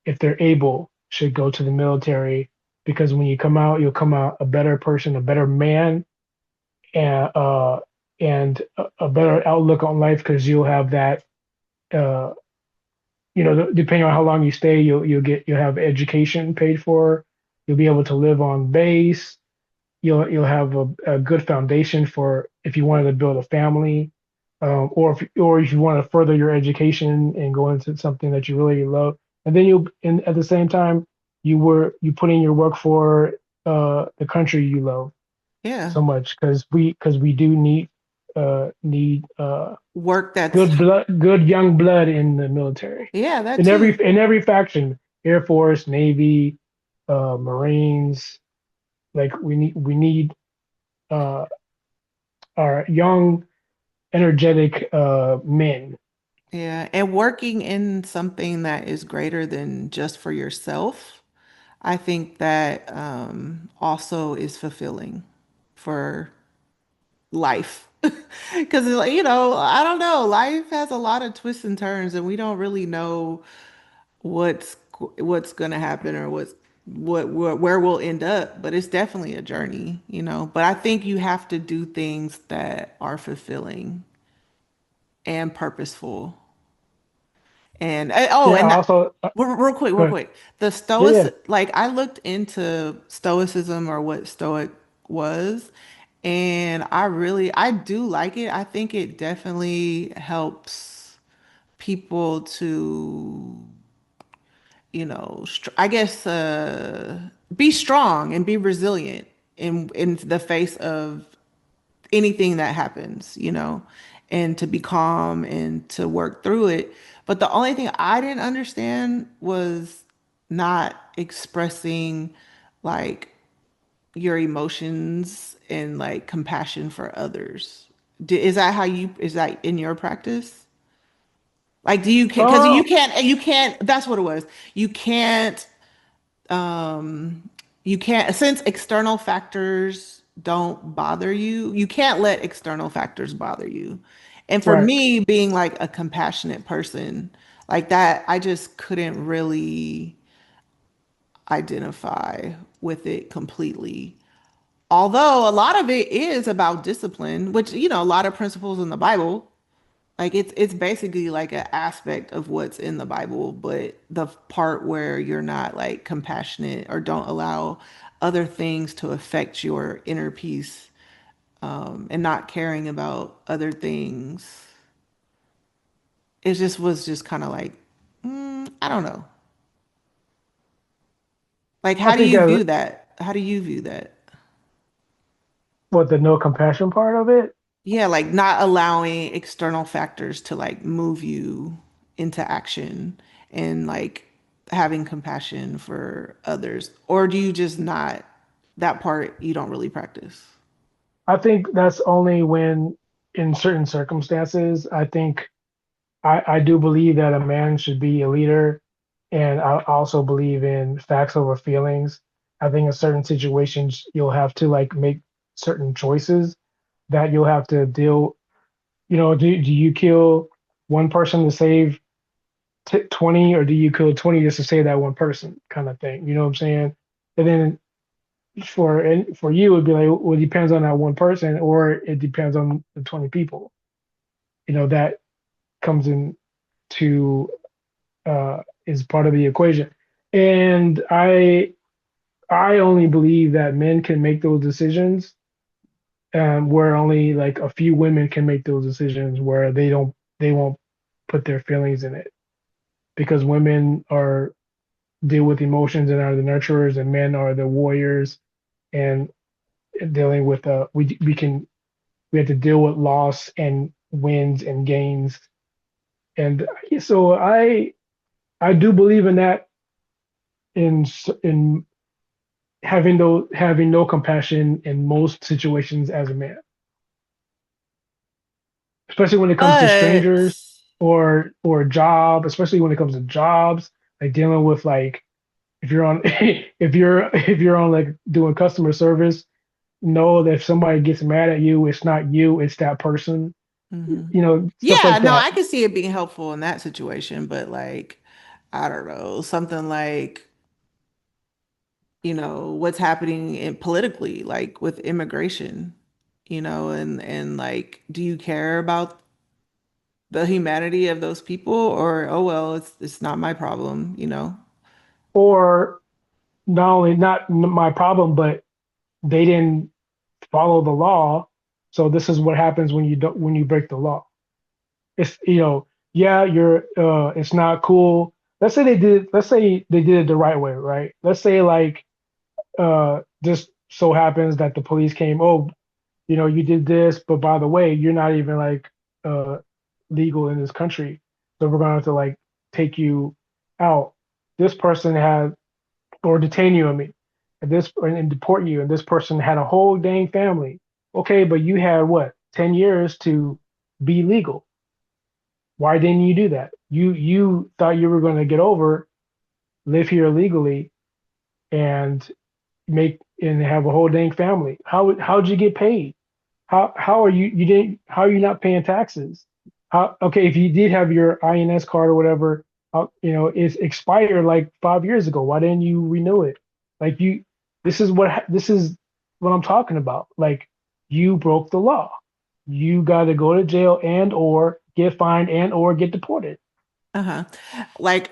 if they're able, should go to the military because when you come out, you'll come out a better person, a better man, and a better outlook on life because you'll have that. Uh, depending on how long you stay, you'll have education paid for. You'll be able to live on base. You'll have a good foundation for if you wanted to build a family, or if you want to further your education and go into something that you really love. And then and at the same time, you put in your work for the country you love Yeah. so much because we do need Work that's, good young blood in the military, yeah, that in too. every faction, Air Force, Navy, Marines. Like we need uh, our young, energetic men. Yeah. And working in something that is greater than just for yourself, I think that also is fulfilling for life. Because, I don't know, life has a lot of twists and turns, and we don't really know what's what's gonna happen or where we'll end up. But it's definitely a journey. But I think you have to do things that are fulfilling and purposeful. And oh, Yeah. and I also real good. quick, the Yeah, stoic, yeah. like I looked into stoicism or what stoic was, and I do like it. I think it definitely helps people to, I guess, be strong and be resilient in the face of anything that happens, and to be calm and to work through it. But the only thing I didn't understand was not expressing like your emotions and like compassion for others. Is that how you, is that in your practice? Like, do you, because Oh, you can't, that's what it was. You can't, um, you can't, since external factors don't bother you, you can't let external factors bother you. And for right. me, being like a compassionate person like that, I just couldn't really identify with it completely. Although a lot of it is about discipline, which, a lot of principles in the Bible, like it's basically like an aspect of what's in the Bible, but the part where you're not like compassionate or don't allow other things to affect your inner peace, and not caring about other things. It just was just kind of like, I don't know. Like, I how do think you view that? How do you view that? what the no compassion part of it, Yeah, like not allowing external factors to like move you into action and like having compassion for others. Or do you just not, that part you don't really practice? I think that's only when in certain circumstances. I think I do believe that a man should be a leader, and I also believe in facts over feelings. I think in certain situations you'll have to like make certain choices that you'll have to deal. Do you kill one person to save 20, or do you kill 20 just to save that one person, kind of thing? You know what I'm saying? And then for you, it'd be like, well, it depends on that one person, or it depends on the 20 people. That comes in to is part of the equation. And I only believe that men can make those decisions, where only like a few women can make those decisions where they won't put their feelings in it, because women are deal with emotions and are the nurturers, and men are the warriors, and dealing with we have to deal with loss and wins and gains. And so I do believe in that, in having no compassion in most situations as a man, especially when it comes to But strangers, or job, especially when it comes to jobs, like dealing with like if you're on if you're on like doing customer service, know that if somebody gets mad at you, it's not you, it's that person, mhm. stuff Yeah, like no, that. I could see it being helpful in that situation, but like, I don't know, something like, what's happening in politically, like with immigration, and like, do you care about the humanity of those people, or oh well, it's not my problem? Or not only not my problem, but they didn't follow the law. So this is what happens when you break the law. It's yeah, you're it's not cool. Let's say they did it the right way, right? Let's say like just so happens that the police came, oh, you did this, but by the way, you're not even like uh legal in this country. So we're going to have to like take you out. This person had or detain you, I mean, and deport you, and this person had a whole dang family. Okay, but you had what, 10 years to be legal. Why didn't you do that? You thought you were going to get over, live here legally, and have a whole dang family. How'd you get paid? How are you didn't how are you not paying taxes? How Okay, if you did have your INS card or whatever, it's expired like 5 years ago. Why didn't you renew it? Like this is what I'm talking about. Like, you broke the law. You got to go to jail and or get fined and or get deported. Uh-huh. Like,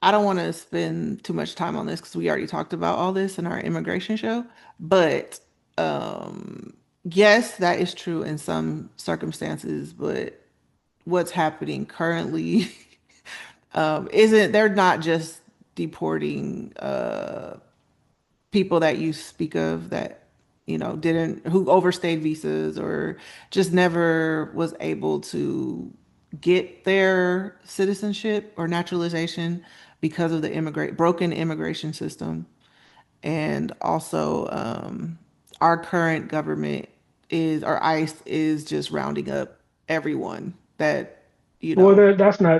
I don't want to spend too much time on this because we already talked about all this in our immigration show. But yes, that is true in some circumstances. But what's happening currently, isn't, they're not just deporting people that you speak of that, didn't, who overstayed visas or just never was able to get their citizenship or naturalization because of the immigrate broken immigration system. And also, our current government or ICE is just rounding up everyone that, you Well, know.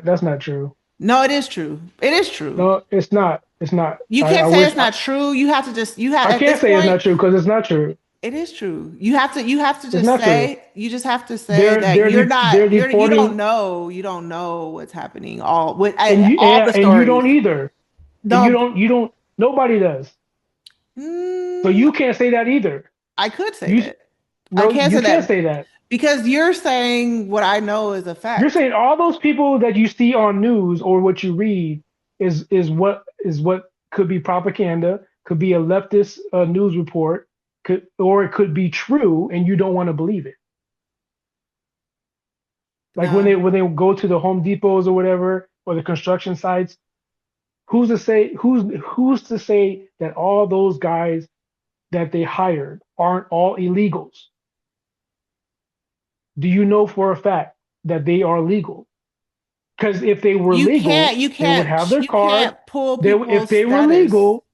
that's not true. No, it is true. It is true. No, it's not. It's not. You I can't say wish it's not true. You have to just you have I at can't this say it's point, not true because it's not true. it is true. You have to It's just not true. say you just have to say They're that they're you're de they're not deporting, you don't know what's happening all with and you all the and you stories. don't either, and No, you don't. Nobody does. So mm, you can't say that either. I could say You that. I no, can't you say can't that say that. because you're saying what I know is a You're fact. saying all those people that you see on news or what you read is what could be propaganda, could be a leftist news report, could or it could be true, and you don't want to believe it. Like when they No, go to the Home Depots or whatever or the construction sites, who's to say that all those guys that they hired aren't all illegals? Do you know for a fact that they are legal? Because if they were you legal, can't you they would can't have their you card. can't pull If people's they were status. legal,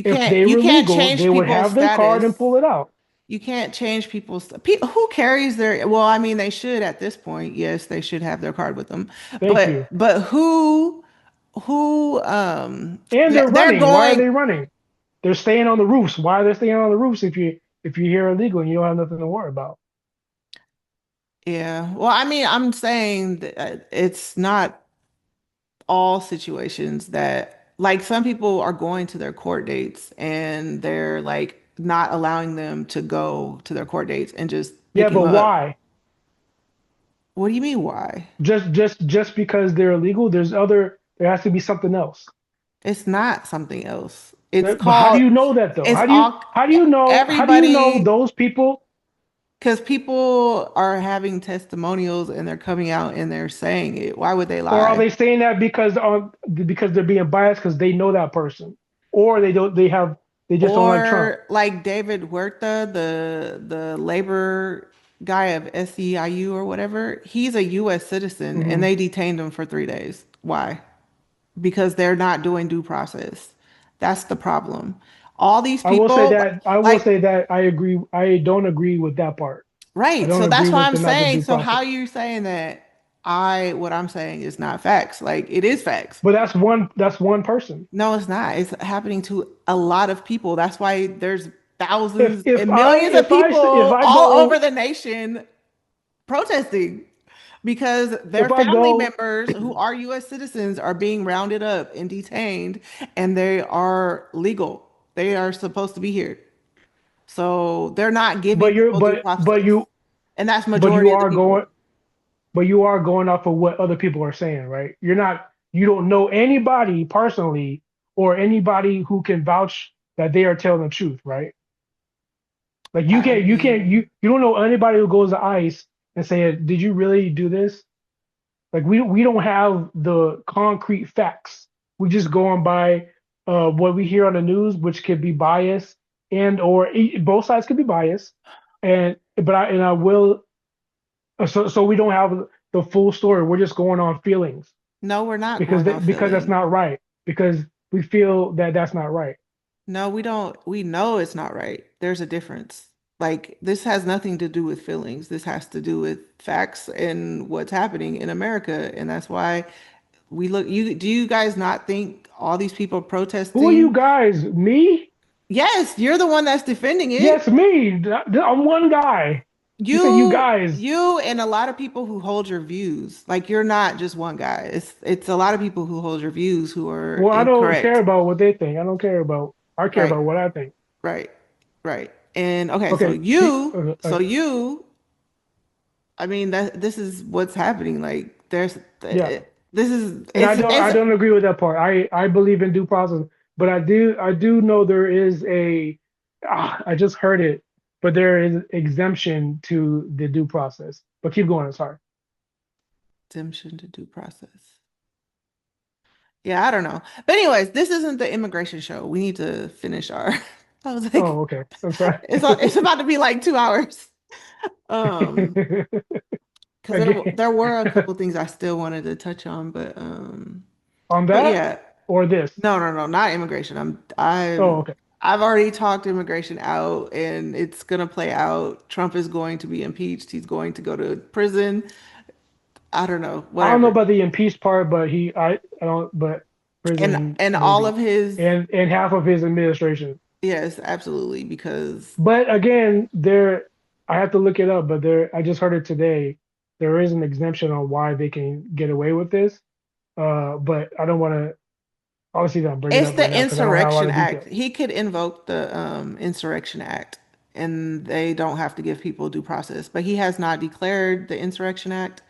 if they You were can't legal, they change would people's have their card and status. pull it out. You can't change people's people who carries their, well, I mean, they should at this point. Yes, they should have their card with them. Thank you. But who And they're they're running. Why are going, they running? They're staying on the roofs. Why are they staying on the roofs if you're here illegal and you don't have nothing to worry about? yeah. Well, I mean, I'm saying that it's not all situations that, like, some people are going to their court dates and they're like not allowing them to go to their court dates and just Yeah, pick him but up. why? What do you mean, why? Just because they're illegal, there has to be something else. It's not something else. It's But how do called, you know that though? it's all, How do you know everybody, those people, because people are having testimonials and they're coming out and they're saying it. Why would they or are lie? they saying that because they're being biased because they know that person, or they just don't like Trump? Or like David Huerta, the labor guy of SEIU or whatever, he's a US citizen and Hmm. they detained him for 3 days. Why? Because they're not doing due process. That's the problem. All these people, I will like, say that I agree. I don't agree with that part. I right. don't So agree that's why with I'm the not the saying. due So how process. are you saying that what I'm saying is not facts? Like, it is facts. But that's one person. No, it's not. It's happening to a lot of people. That's why there's thousands and millions of If people I all over go the nation protesting because their if I family go members who are US citizens are being rounded up and detained and they are legal. They are supposed to be here. So they're not giving but you're people due process. And that's but majority of the people. you are going off of what other people are saying, right? You don't know anybody personally or anybody who can vouch that they are telling the truth, right? Like I mean, you don't know anybody who goes to ICE and say, "Did you really do this?" Like we don't have the concrete facts. We just go on by what we hear on the news, which could be biased both sides could be biased. And I will so we don't have the full story. We're just going on feelings no, we're not going on because that's feeling. not right. Because we feel that that's not right. No, we don't. We know it's not right. There's a difference. Like, this has nothing to do with feelings. This has to do with facts and what's happening in America. And that's why do you guys not think all these people Who are you protesting? guys? Me? Yes, you're the one that's defending Yes, it. me. I'm one guy. You say you guys. You and a lot of people who hold your views. Like, you're not just one guy. It's a lot of people who hold your views who are Well, I don't care incorrect. about what they think. I don't care about. I care Right, about what I think. right, right. And okay, Okay. I mean, that this is what's happening. Like, Yeah. this is And I it's don't agree with that part. I believe in due process, but I do know there is I just heard it, but there is exemption to the due process. But keep going. Sorry. exemption to due process. Yeah, I don't know. But anyways, this isn't the immigration show. We need to finish our. I was like, Oh, okay. I'm sorry. it's about to be like 2 hours. Um, because Again, there were a couple things I still wanted to touch on, on but that yeah, or this. no, not immigration. Oh, okay. I've already talked immigration out and it's going to play out. Trump is going to be impeached. He's going to go to prison. I don't know, I don't know whatever. about the impeached part, but I don't, but prison And all of maybe, his, and half of his administration. yes, absolutely, because But again, I have to look it up, but I just heard it today. There is an exemption on why they can get away with this. But I don't want to obviously not bring it it's up right the now because I don't have a lot Insurrection of Act. details. He could invoke the Insurrection Act and they don't have to give people due process. But he has not declared the Insurrection Act.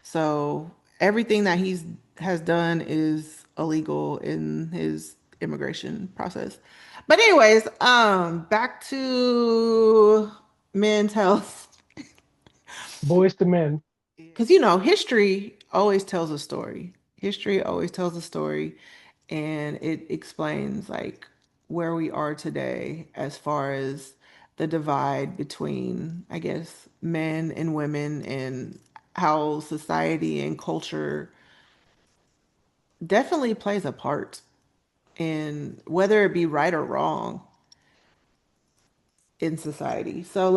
So everything that he's has done is illegal in his immigration process. But anyways, back to men's health. Boys to men. Because, history always tells a story. History always tells a story, and it explains like where we are today as far as the divide between, I guess, men and women and how society and culture definitely plays a part in whether it be right or wrong in society. So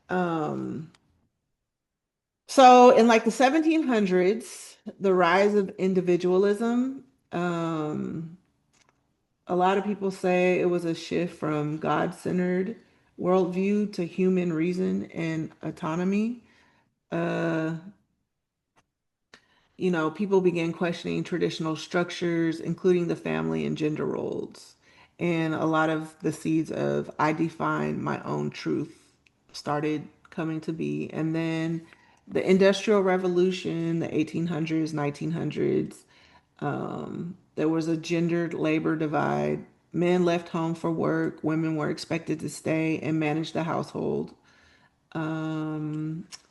um in like the 1700s, the rise of individualism, um a lot of people say it was a shift from God-centered worldview to human reason and autonomy. Uh, people began questioning traditional structures, including the family and gender roles. And a lot of the seeds of I define my own truth started coming to be. And then the Industrial Revolution, the 1800s, 1900s, there was a gendered labor divide. Men left home for work, women were expected to stay and manage the household.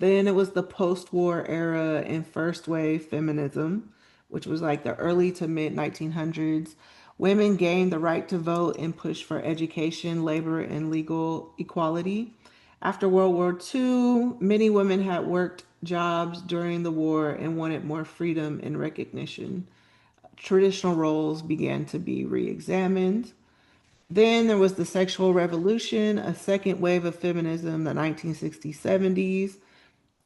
Then it was the post war era and first wave feminism, which was like the early to mid 1900s. Women gained the right to vote and pushed for education, labor, and legal equality. After World War II, many women had worked jobs during the war and wanted more freedom and recognition. Traditional roles began to be re examined. Then there was the sexual revolution, a second wave of feminism, the 1960s, 70s.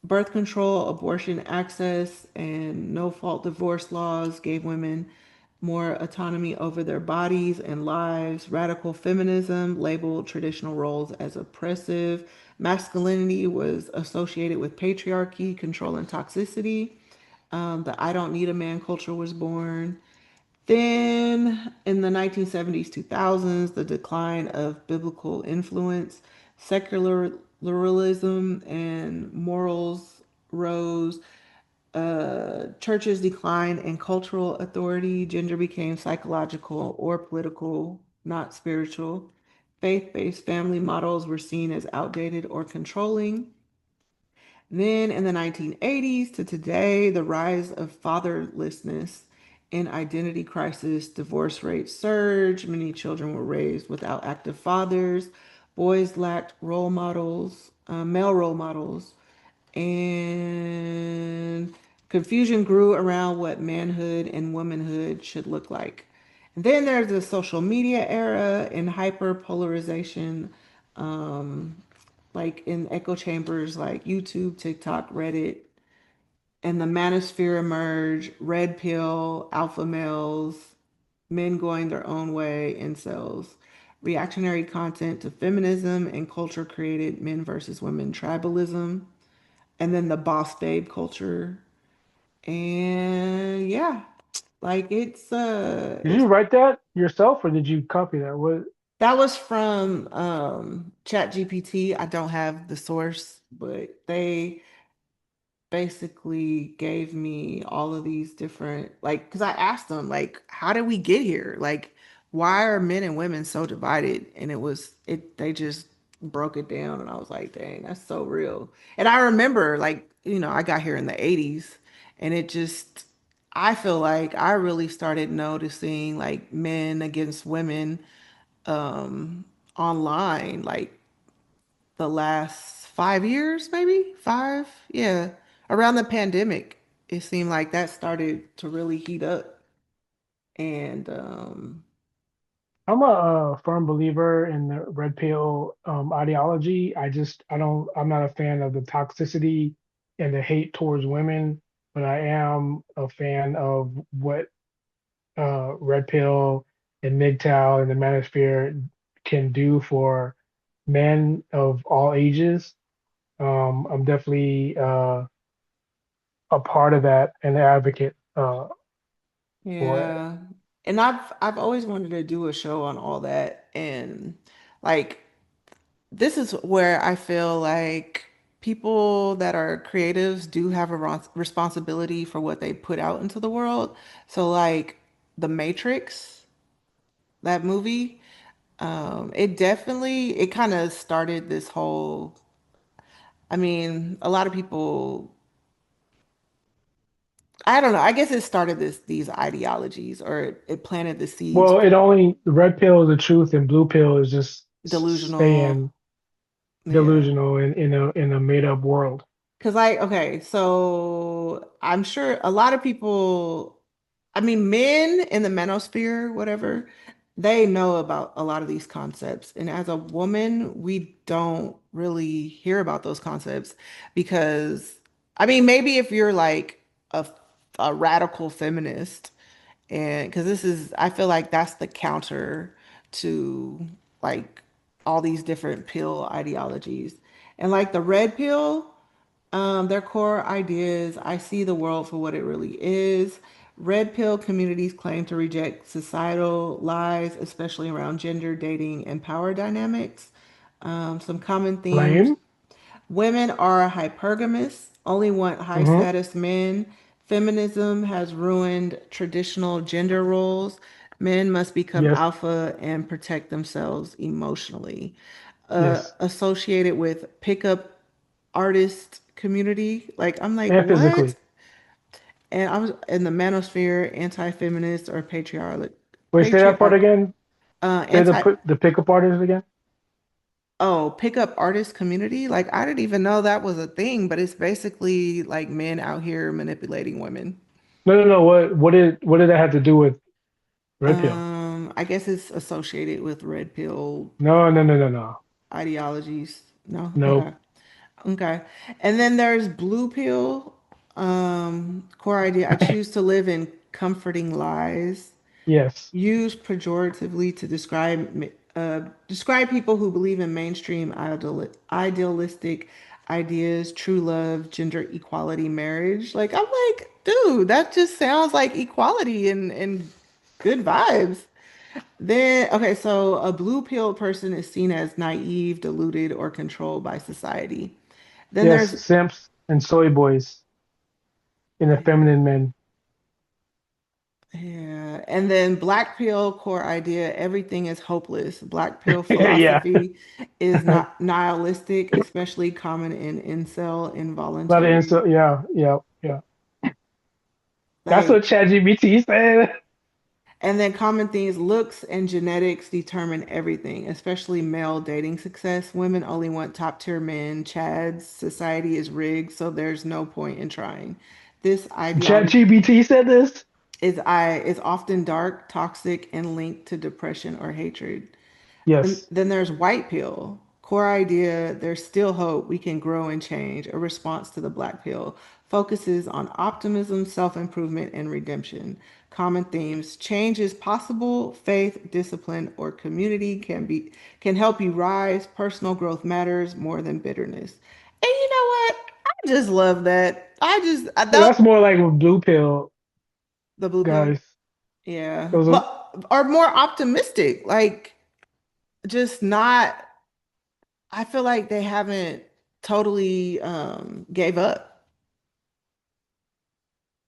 Birth control, abortion access, and no fault divorce laws gave women more autonomy over their bodies and lives. Radical feminism labeled traditional roles as oppressive. Masculinity was associated with patriarchy, control, and toxicity. The I don't need a man culture was born. Then in the 1970s, 2000s, the decline of biblical influence, secularism, and morals rose. Churches declined in cultural authority. Gender became psychological or political, not spiritual. Faith based family models were seen as outdated or controlling. Then in the 1980s to today, the rise of fatherlessness and identity crisis, divorce rates surged, many children were raised without active fathers, boys lacked role models, male role models, and confusion grew around what manhood and womanhood should look like. And then there's the social media era and hyper polarization, like in echo chambers like YouTube, TikTok, Reddit, and the manosphere emerge, red pill, alpha males, men going their own way, incels. Reactionary content to feminism and culture created men versus women tribalism, and then the boss babe culture. And yeah, like Did you it's write that yourself or did you copy that? What? that was from Chat GPT. I don't have the source, but they basically gave me all of these different, like, because I asked them like, how did we get here, like, why are men and women so divided, and they just broke it down and I was like, dang, that's so real. And I remember, like, I got here in the 80s, and I feel like I really started noticing like men against women online, like the last 5 years, maybe five. Yeah. Around the pandemic, it seemed like that started to really heat up. And I'm a firm believer in the red pill ideology. I'm not a fan of the toxicity and the hate towards women, but I am a fan of what red pill and MGTOW and the manosphere can do for men of all ages. I'm definitely a part of that and an advocate for it. Yeah. And I've always wanted to do a show on all that. And like this is where I feel like people that are creatives do have a responsibility for what they put out into the world. So like The Matrix, that movie, it kind of started this whole, I mean, a lot of people, I don't know, I guess it started these ideologies, or it planted the seeds Well, for it only the red pill is the truth and blue pill is just delusional. staying Yeah. delusional in a made up world. Because like, okay, so I'm sure a lot of people, I mean, men in the manosphere, whatever, they know about a lot of these concepts. And as a woman, we don't really hear about those concepts because, I mean, maybe if you're like a radical feminist, and because I feel like that's the counter to like all these different pill ideologies. And like the red pill, their core ideas, I see the world for what it really is. Red pill communities claim to reject societal lies, especially around gender, dating, and power dynamics. Some common themes: Lame. women are hypergamous, only want high Hmm. status men. Feminism has ruined traditional gender roles. Men must become Yes, alpha and protect themselves emotionally. yes, Associated with pickup artist community. Like, I'm like, and what? physically. And I was in the manosphere, anti-feminist or Wait, say that part patriarchal, again. Say anti, the pickup artist again. oh, pickup artist community. Like, I didn't even know that was a thing, but it's basically like men out here manipulating women. No, no, no. What did that have to do with red pill? I guess it's associated with red pill No, no, no, no, no. ideologies. No? Nope. Okay. Okay. And then there's blue pill. Core idea. I choose to live in comforting lies. Yes. Used pejoratively to describe people who believe in mainstream idealistic ideas, true love, gender equality, marriage. Like I'm like, dude, that just sounds like equality and good vibes. Then, okay, so a blue pill person is seen as naive, deluded, or controlled by society. Then Yes. there's Simps and soy boys and the feminine men. Yeah, and then black pill core idea, everything is hopeless. Black pill Yeah. philosophy is A not nihilistic, especially common in incel lot of involuntary. insult. Yeah, yeah, yeah. That's what Like, ChatGPT said. and then common themes, looks and genetics determine everything, especially male dating success. Women only want top tier men. Chads, society is rigged, so there's no point in trying. This ideology ChatGPT said this. is often dark, toxic, and linked to depression or hatred. Yes. Then there's white pill. Core idea, there's still hope, we can grow and change. A response to the black pill focuses on optimism, self-improvement, and redemption. Common themes, change is possible, faith, discipline, or community can help you rise. Personal growth matters more than bitterness. And you know what? I just love that. I Well, don't that's more like with blue pill the blue pill. guys. Yeah. Those are, But are more optimistic. Like just not I feel like they haven't totally gave up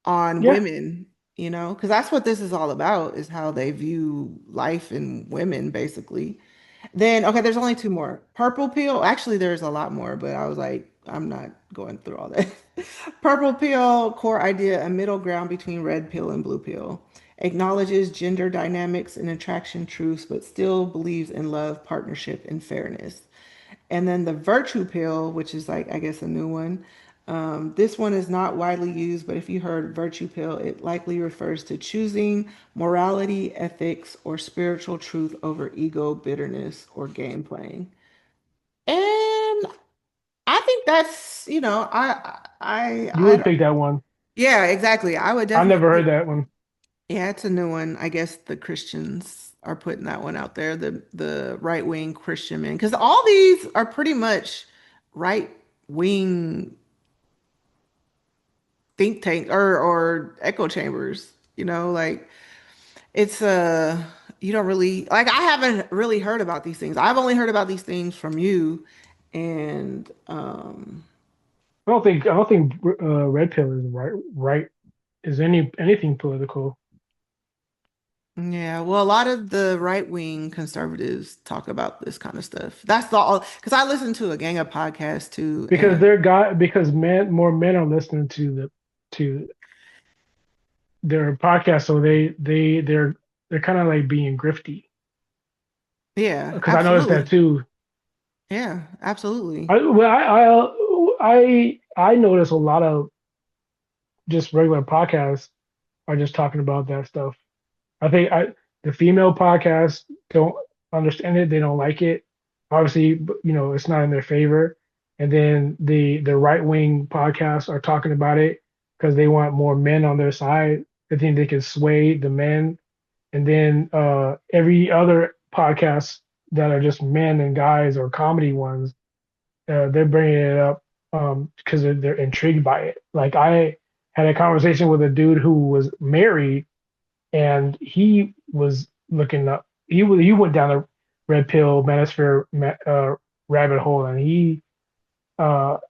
on yeah. women, because that's what this is all about, is how they view life and women, basically. Then, okay, there's only two more. Purple pill. Actually, there's a lot more, but I was like, I'm not going through all that. Purple pill, core idea, a middle ground between red pill and blue pill. Acknowledges gender dynamics and attraction truths, but still believes in love, partnership, and fairness. And then the virtue pill, which is like, I guess, a new one. This one is not widely used, but if you heard virtue pill, it likely refers to choosing morality, ethics, or spiritual truth over ego, bitterness, or game playing. And I think that's, You would pick that one. yeah, exactly. I would I never heard definitely, that one. yeah, it's a new one. I guess the Christians are putting that one out there, the right-wing Christian men, because all these are pretty much right-wing think tank or echo chambers, like it's you don't really like I haven't really heard about these things. I've only heard about these things from you and I don't think red pill is right is anything political. yeah, well, a lot of the right-wing conservatives talk about this kind of stuff. That's the all because I listen to a gang of podcasts too, Because and because more men are listening to their podcast, so they're kind of like being grifty. yeah, Because I noticed that absolutely. too. Yeah, absolutely. I notice a lot of just regular podcasts are just talking about that stuff. I think the female podcasts don't understand it. They don't like it. Obviously, it's not in their favor. And then the right wing podcasts are talking about it because they want more men on their side. They think they can sway the men. And then every other podcast that are just men and guys or comedy ones, they're bringing it up because they're intrigued by it. Like I had a conversation with a dude who was married and he was looking up. He went down the red pill manosphere rabbit hole, and he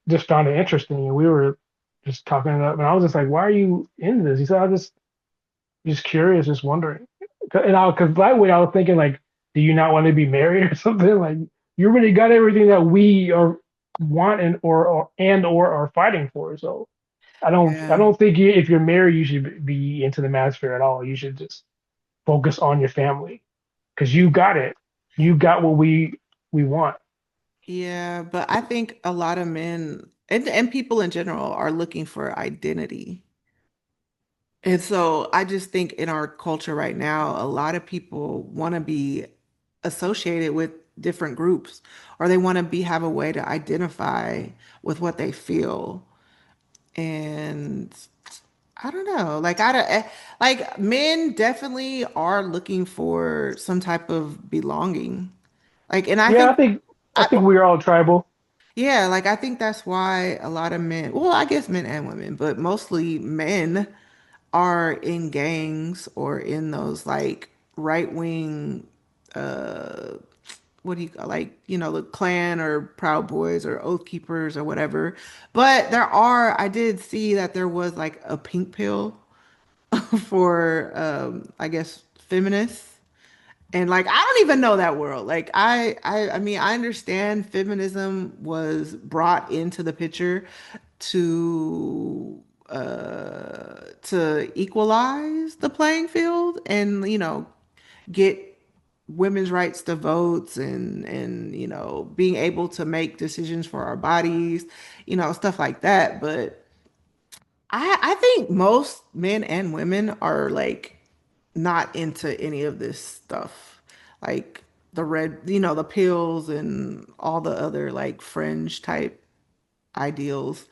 just found it interesting. And we were just talking it up, and I was just like, "Why are you into this?" He said, "I'm just curious, just wondering." And because that way I was thinking like, "Do you not want to be married or something?" Like you really got everything that we are want and or are fighting for. So I Yeah. don't think if you're married, you should be into the manosphere at all. You should just focus on your family because you got it. You got what we want. Yeah, but I think a lot of men and people in general are looking for identity. And so I just think in our culture right now, a lot of people want to be associated with different groups or they want to be have a way to identify with what they feel. And I don't know, like like men definitely are looking for some type of belonging. Like, and I Yeah, think I I, think we're all tribal. yeah, like I think that's why a lot of men, well, I guess men and women, but mostly men are in gangs or in those like right wing uh what do you like, the Klan or Proud Boys or Oath Keepers or whatever. But I did see that there was like a pink pill for I guess feminists. And like I don't even know that world. Like I mean I understand feminism was brought into the picture to to equalize the playing field and get women's rights to votes and being able to make decisions for our bodies, stuff like that. But I think most men and women are like not into any of this stuff. Like the pills and all the other like fringe type ideals.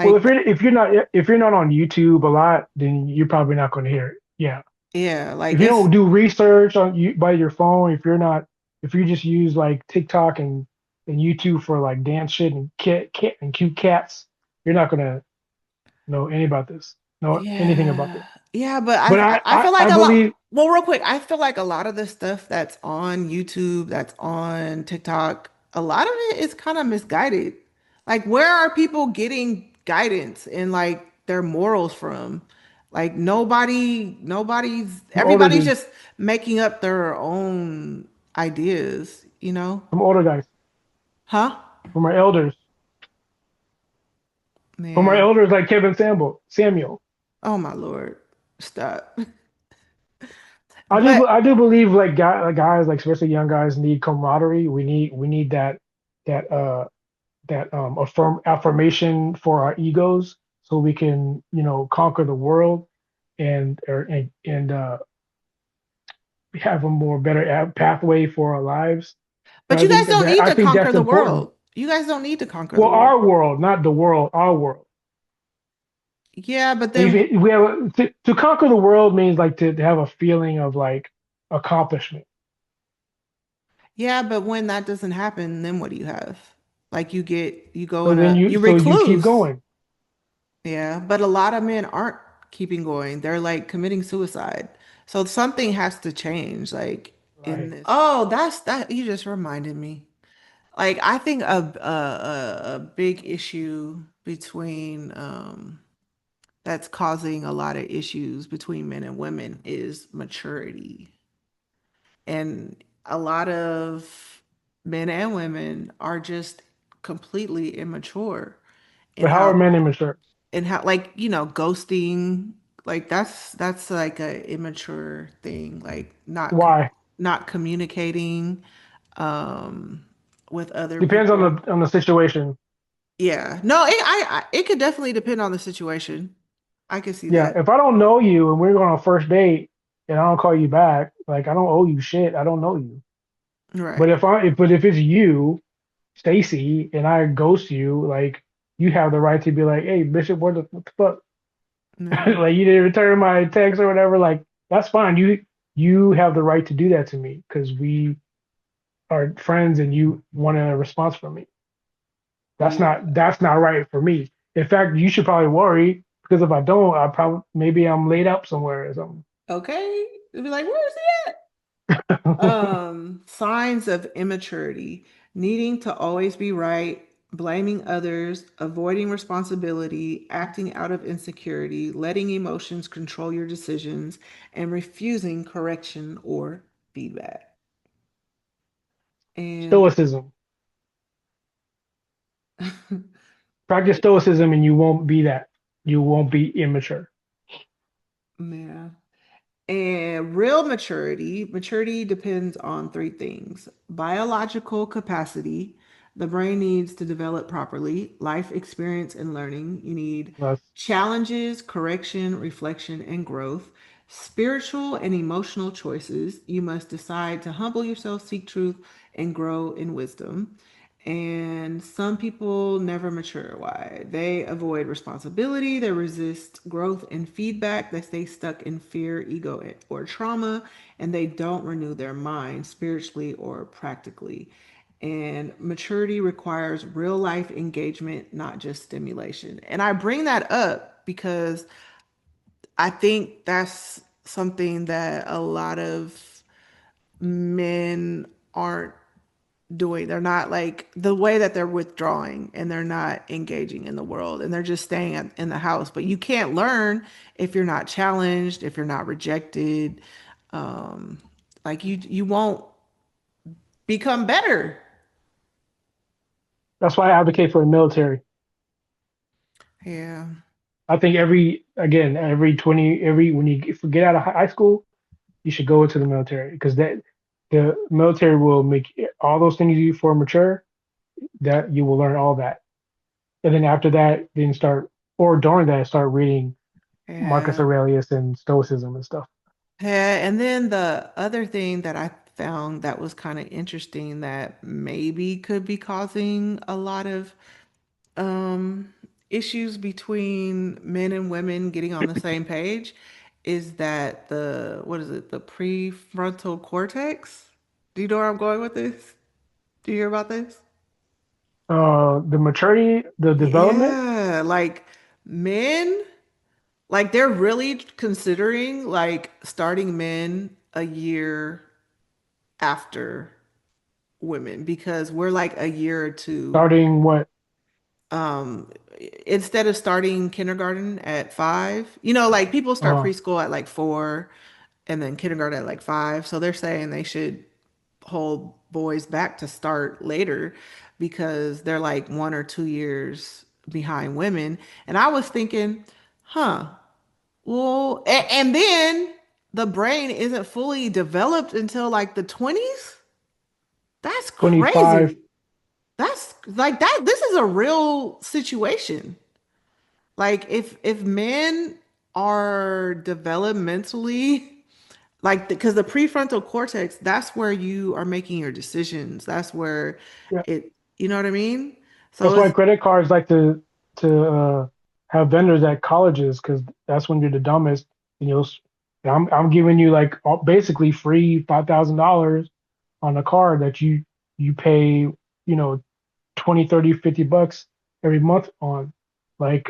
Well, Like, if you're not on YouTube a lot, then you're probably not going to hear it. Yeah. yeah, like If you it's don't do research on you by your phone, if you just use like TikTok and YouTube for like dance shit and cat and cute cats, you're not gonna know anything about this. yeah. Yeah, but But I feel like I a lot believe well, real quick, I feel like a lot of the stuff that's on YouTube, that's on TikTok, a lot of it is kind of misguided. Like where are people getting guidance and like their morals from? Like some older everybody's dudes, just making up their own ideas, you know? some older guys, Huh? from our elders, Yeah. like Kevin Samuel. Oh my Lord. Stop. I But do believe like guys like especially young guys need camaraderie. We need that that affirmation for our egos, so we can conquer the world and have a more better pathway for our lives. And But you guys don't need I to think conquer that's the important. world. You guys don't need to conquer Well, the world. our world, not the world, our world. Yeah, but Like if then we have to conquer the world means like to have a feeling of like accomplishment. yeah, but when that doesn't happen, then what do you have? Like you go So in then you you keep recluse. going. Yeah, but a lot of men aren't keeping going. They're like committing suicide. So something has to change like in Right. this. Oh, that's that you just reminded me. Like I think a big issue between that's causing a lot of issues between men and women is maturity. And a lot of men and women are just completely immature in But how are how men immature? like, ghosting, like that's like a immature thing, like Why? not communicating um with other Depends on people. the situation. Yeah. No, it could definitely depend on the situation. I could see Yeah, that. if I don't know you and we're going on a first date and I don't call you back, like I don't owe you shit. I don't know you. But Right. if it's you, Stacy, and I ghost you, like you have the right to be like, hey, Bishop, what the fuck? No. Like you didn't return my text or whatever. Like that's fine. You have the right to do that to me because we are friends and you want a response from me. Yeah. That's not right for me. In fact, you should probably worry because if I don't, I probably maybe I'm laid up somewhere or something. Okay. It'd be like, where's he at? Signs of immaturity, needing to always be right, blaming others, avoiding responsibility, acting out of insecurity, letting emotions control your decisions, and refusing correction or feedback. And Stoicism. Practice stoicism and you won't be that. You won't be immature. yeah. And real maturity depends on three things: biological capacity, the brain needs to develop properly, life experience and learning, you need That's challenges, correction, reflection, and growth, spiritual and emotional choices, you must decide to humble yourself, seek truth, and grow in wisdom. And some people never mature. Why? They avoid responsibility, they resist growth and feedback, they stay stuck in fear, ego, or trauma, and they don't renew their mind spiritually or practically. And maturity requires real life engagement, not just stimulation. And I bring that up because I think that's something that a lot of men aren't doing. They're not like the way that they're withdrawing and they're not engaging in the world and they're just staying in the house. But you can't learn if you're not challenged, if you're not rejected. Um, like you won't become better. that's why I advocate for the military. Yeah. I think every 20 every when you get out of high school, you should go into the military because that the military will make all those things you do for mature that you will learn all that. And then after that, then start or during that start reading Marcus Yeah. Aurelius and Stoicism and stuff. Yeah. And then the other thing that I found that was kind of interesting that maybe could be causing a lot of um, issues between men and women getting on the same page is that what is it, the prefrontal cortex? Do you know where I'm going with this? Do you hear about this? The maturity, the development, Yeah, like men, like they're really considering like starting men a year after women because we're like a year or two starting what? um instead of starting kindergarten at 5, like people start Uh, preschool at like 4 and then kindergarten at like 5, so they're saying they should hold boys back to start later because they're like 1 or 2 years behind women. And I was thinking, huh, well, and then the brain isn't fully developed until like the 20s. That's 25, crazy. That's like that. This is a real situation. Like if men are developmentally like because the prefrontal cortex, that's where you are making your decisions. That's where Yeah. it, you know what I mean? So That's why it's credit cards like to have vendors at colleges because that's when you're the dumbest. And I'm giving you like basically free $5,000 on a card that you pay, 20, 30, $50 every month on. Like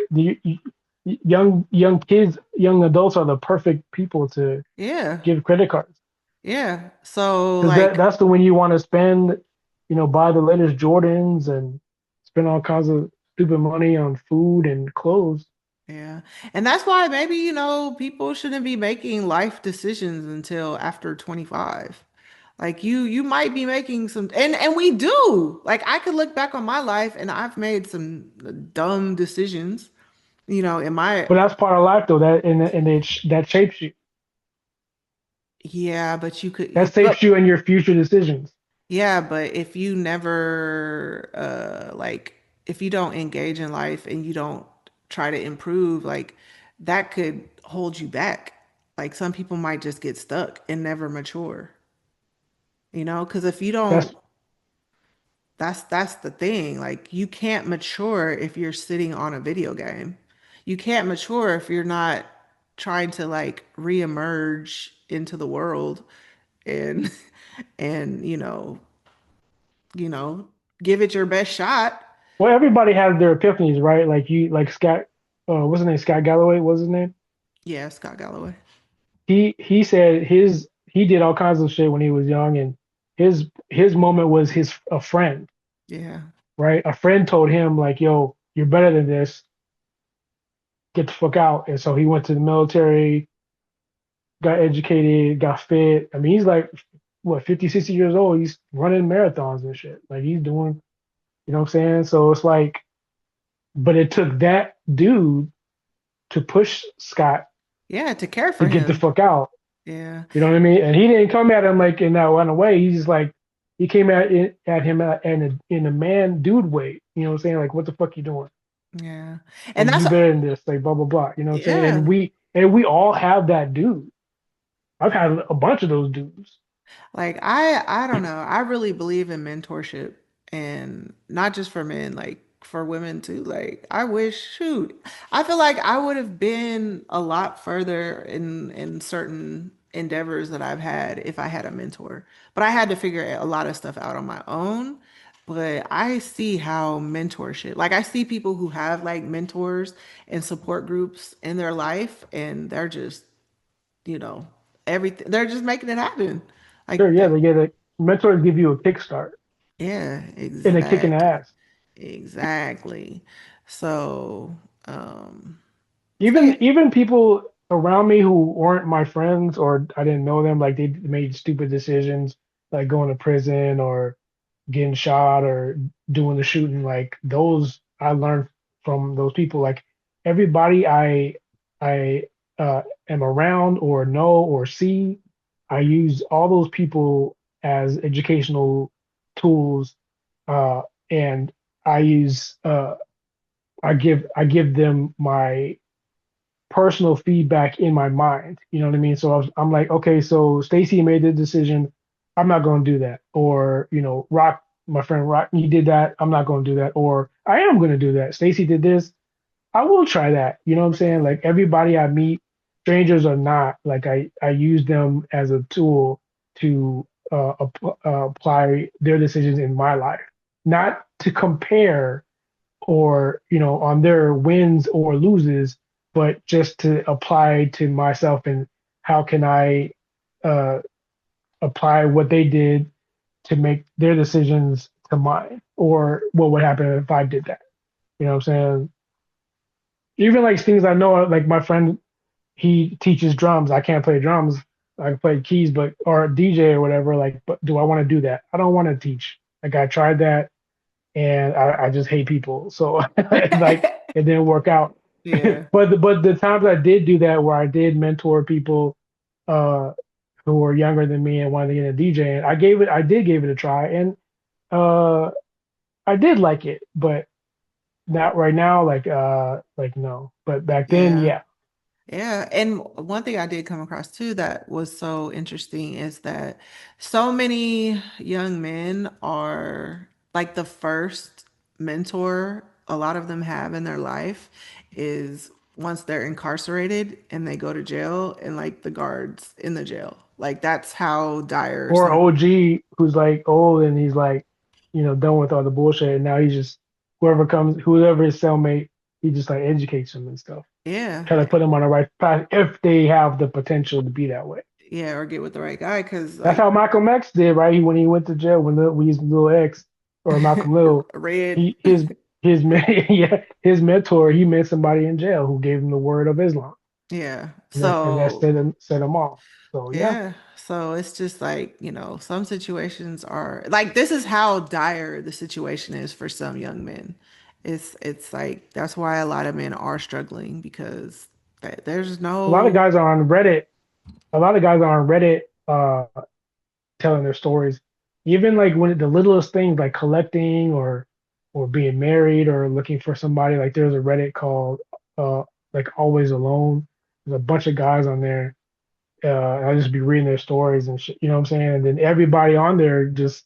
young kids, young adults are the perfect people to yeah, give credit cards yeah. So because like that's the when you want to spend, buy the latest Jordans and spend all kinds of stupid money on food and clothes. yeah. And that's why maybe, people shouldn't be making life decisions until after 25. Like you might be making some and we do. Like I could look back on my life and I've made some dumb decisions, in my But that's part of life though. That shapes you. yeah, but you That could shapes but you in your future decisions. yeah, but if you never like if you don't engage in life and you don't try to improve, like that could hold you back. Like some people might just get stuck and never mature, because if you That's don't, that's the thing. Like you can't mature if you're sitting on a video game. You can't mature if you're not trying to like reemerge into the world and and you know, give it your best shot. well, everybody has their epiphanies, right? Like Scott, what's his name? Scott Galloway, what's his name? Yeah, Scott Galloway. He said he did all kinds of shit when he was young, and his moment was his a friend, Yeah. right? A friend told him like, "Yo, you're better than this. Get the fuck out." And so he went to the military, got educated, got fit. I mean, he's like what 50, 60 years old. He's running marathons and shit. Like he's doing, you know what I'm saying? So it's like, but it took that dude to push Scott Yeah, to care to for get the him. fuck out. Yeah. You know what I mean? And he didn't come at him like in that one way. He's just like he came at him in a man dude way. You know what I'm saying? Like what the fuck you doing? Yeah. And Like that's you better than this. Like blah blah blah. You know what I'm saying? yeah. And we all have that dude. I've had a bunch of those dudes. Like I don't know. I really believe in mentorship and not just for men, like for women too. Like I wish, shoot, I feel like I would have been a lot further in certain endeavors that I've had if I had a mentor. But I had to figure a lot of stuff out on my own. But I see how mentorship, like I see people who have like mentors and support groups in their life and they're just, you know, everything, they're just making it happen. Sure, Like yeah, that. they get a mentors give you a kickstart Yeah, and a kick in the exactly. ass. Exactly. So, um, so yeah, Even people around me who weren't my friends or I didn't know them, like they made stupid decisions, like going to prison or getting shot or doing the shooting. Like those, I learned from those people. Like everybody I am around or know or see, I use all those people as educational tools, uh, and I use I give them my personal feedback in my mind. You know what I mean? So I'm like, okay, so Stacy made the decision. I'm not going to do that. Or, Rock, my friend Rock, he did that. I'm not going to do that. Or I am going to do that. Stacy did this. I will try that. You know what I'm saying? Like everybody I meet, strangers or not, like I use them as a tool to apply their decisions in my life, not to compare or on their wins or loses, but just to apply to myself and how can I uh, apply what they did to make their decisions to mine, or what would happen if I did that. You know what I'm saying? Even like things I know, like my friend, he teaches drums. I can't play drums. I can play keys, but or DJ or whatever. Like, but do I want to do that? I don't want to teach. Like I tried that and I just hate people. So like it didn't work out. yeah, But the times I did do that where I did mentor people uh who were younger than me and wanted to get into DJing, I did give it a try and uh I did like it, but not right now. Like no. But back then, Yeah. yeah. Yeah, and one thing I did come across too that was so interesting is that so many young men are like the first mentor a lot of them have in their life is once they're incarcerated and they go to jail and like the guards in the jail. Like that's how dire Or some, OG who's like old and he's like, done with all the bullshit, and now he's just whoever his cellmate, he just like educates him and stuff. yeah, Try to put him on the right path if they have the potential to be that way. yeah, or get with the right guy because That's like how Malcolm X did, right? When he went to jail when he's little X or Malcolm Little, red, he his yeah, his mentor, he met somebody in jail who gave him the word of Islam, yeah. and that So set him off. So yeah, yeah. So it's just like, some situations are like this is how dire the situation is for some young men. It's like that's why a lot of men are struggling because there's a lot of no guys are on Reddit. A lot of guys are on Reddit, telling their stories. Even like when the littlest things like collecting or being married or looking for somebody. Like there's a Reddit called uh like Always Alone. There's a bunch of guys on there. I just be reading their stories and shit, you know what I'm saying? And then everybody on there just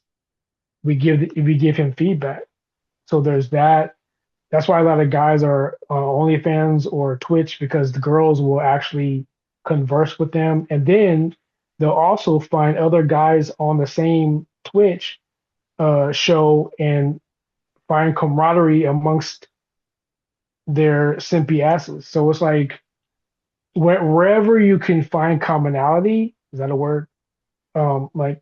we give him feedback. So there's that. That's why a lot of guys are on OnlyFans or Twitch because the girls will actually converse with them, and then they'll also find other guys on the same Twitch show and find camaraderie amongst their simpy asses. So it's like wherever you can find commonality, is that a word? Like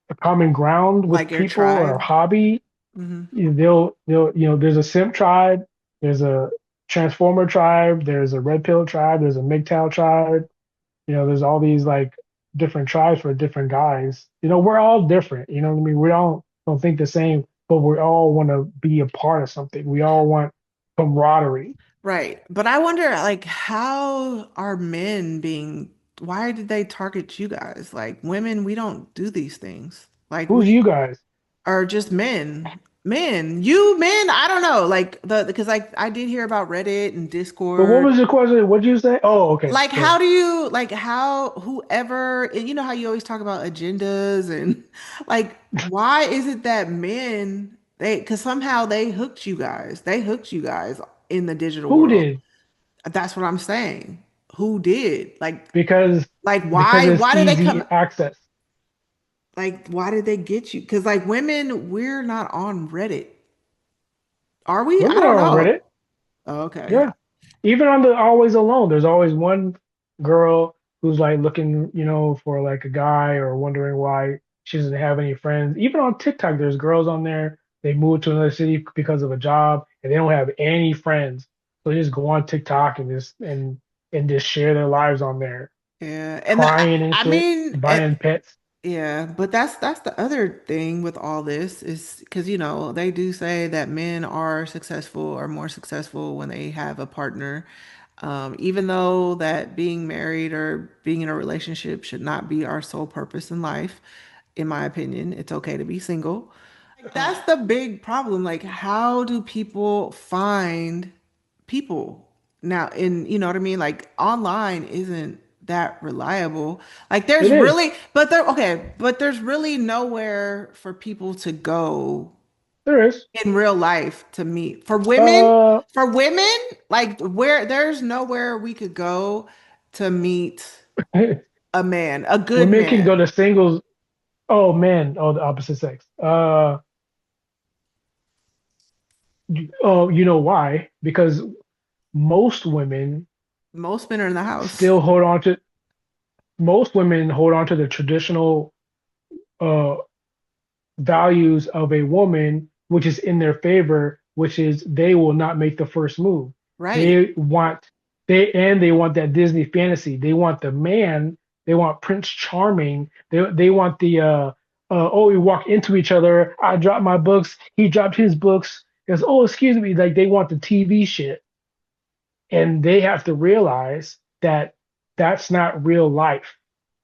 a common ground like with your people or a tribe. hobby, Hmm. they'll there's a simp tribe, there's a transformer tribe, there's a red pill tribe, there's a MGTOW tribe. There's all these like different tribes for different guys. We're all different. You know what I mean? We all don't think the same, but we all want to be a part of something. We all want camaraderie. Right. But I wonder like how are men being why did they target you guys? Like women, we don't do these things. Like Who's we you guys? or just men. Men, you men, I don't know. Like the because like I did hear about Reddit and But what Discord. was the question? What'd you say? Oh, okay. Like Good. how do you like how whoever and you know how you always talk about agendas and like why is it that men they because somehow they hooked you guys. They hooked you guys in the digital Who world. did? That's what I'm saying. Who did? Because Like because why it's why did they come easy access. like why did they get you? Because like women, we're not on Reddit. Are we? I Women don't are on know. Reddit. Oh, okay. Yeah. Even on the Always Alone, there's always one girl who's like looking, for like a guy or wondering why she doesn't have any friends. Even on TikTok, there's girls on there. They moved to another city because of a job and they don't have any friends. So they just go on TikTok and just share their lives on there, Yeah. And crying and I shit, mean, buying pets. yeah, but that's the other thing with all this is because they do say that men are successful or more successful when they have a partner. Even though that being married or being in a relationship should not be our sole purpose in life, in my opinion, it's okay to be single. Like, that's the big problem. Like, how do people find people now? You know what I mean? Like, online isn't that reliable. Like, It is. but there's really nowhere for people to go There is. in real life to meet. Uh, For women, like, where there's nowhere we could go to meet a man, a good women can go man. to singles. Oh man, oh the opposite sex. Oh, you know why? Because most women Most men are in the house. still hold on to most women hold on to the traditional uh, values of a woman, which is in their favor, which is they will not make the first move. Right. They want they want that Disney fantasy. They want the man. They want Prince Charming. They want the oh, we walk into each other. I dropped my books. He dropped his books. Because oh, excuse me. Like they want the TV shit, and they have to realize that that's not real life.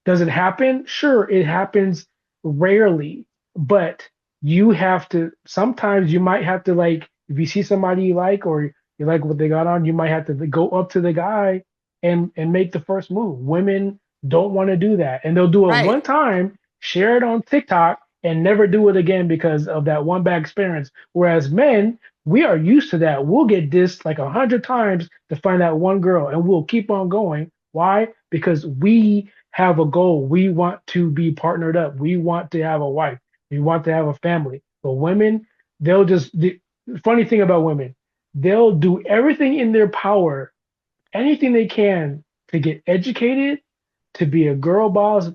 Does it happen? Sure, it happens rarely, but you have to, sometimes you might have to, like, if you see somebody you like, or you like what they got on, you might have to go up to the guy and make the first move. Women don't want to do that, and they'll do it Right. one time, share it on TikTok, and never do it again because of that one bad experience. Whereas men, we are used to that. We'll get dissed like 100 times to find that one girl, and we'll keep on going. Why? Because we have a goal. We want to be partnered up. We want to have a wife. We want to have a family. But women, the funny thing about women, they'll do everything in their power, anything they can to get educated, to be a girl boss,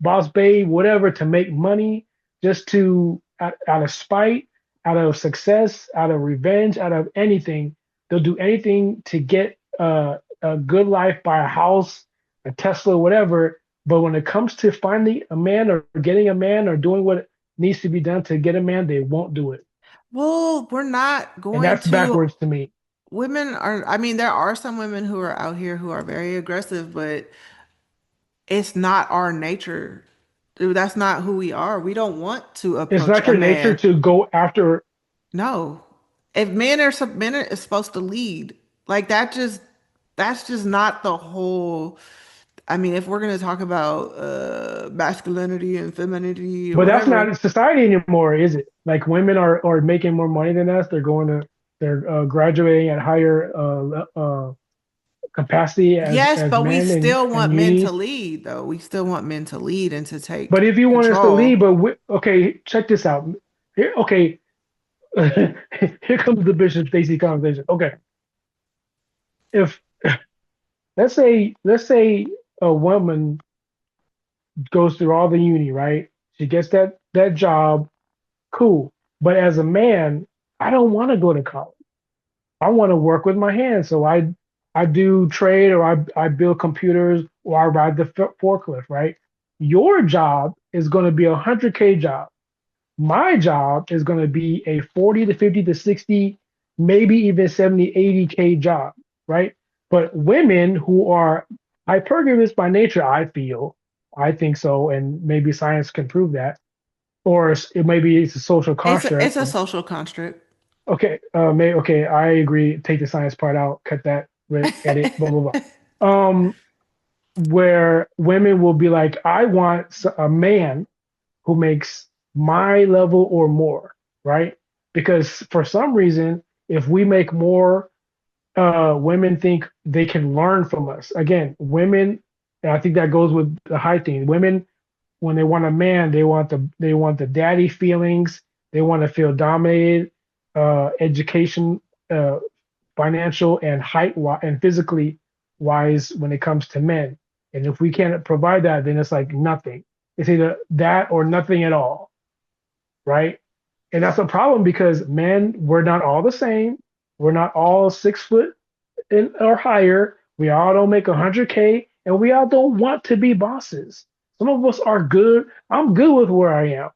boss babe, whatever, to make money, just to out of spite, out of success, out of revenge, out of anything. They'll do anything to get a good life, buy a house, a Tesla, whatever. But when it comes to finding a man or getting a man or doing what needs to be done to get a man, they won't do it. Well, we're not And going that's to, backwards to me. women are, I mean, there are some women who are out here who are very aggressive, but it's not our nature. Dude, that's not who we are. We don't want to It's approach not a your nature man. to go after. No. If men are supposed to lead. Like that's just not the whole. I mean, if we're gonna talk about masculinity and femininity or But that's whatever, not society anymore, is it? Like, women are making more money than us. They're graduating at higher capacity yes, as but we men still in want men to unis. lead, though. We still want men to lead and to take But if you want us to leave, control. okay, check this out. Here, okay, here comes the Bishop Stacey conversation. Okay, if let's say a woman goes through all the uni, right? She gets that job, cool. But as a man, I don't want to go to college. I want to work with my hands. So I do trade, or I build computers, or I ride the forklift, right? Your job is going to be a 100K job. My job is going to be a 40 to 50 to 60, maybe even 70, 80K job, right? But women who are hypergamous by nature, I think so, and maybe science can prove that, or maybe it's a social It's construct. a social construct. Okay, okay, I agree. Take the science part out, cut that, edit, blah blah blah. Where women will be like, I want a man who makes my level or more, right? Because for some reason, if we make more, women think they can learn from us. Again, women, and I think that goes with the high thing. Women, when they want a man, they want the daddy feelings. They want to feel dominated, education, uh, financial and and physically wise when it comes to men. And if we can't provide that, then it's like nothing. It's either that or nothing at all, right? And that's a problem because men, we're not all the same. We're not all 6 foot or higher. We all don't make 100K, and we all don't want to be bosses. Some of us are good. I'm good with where I am.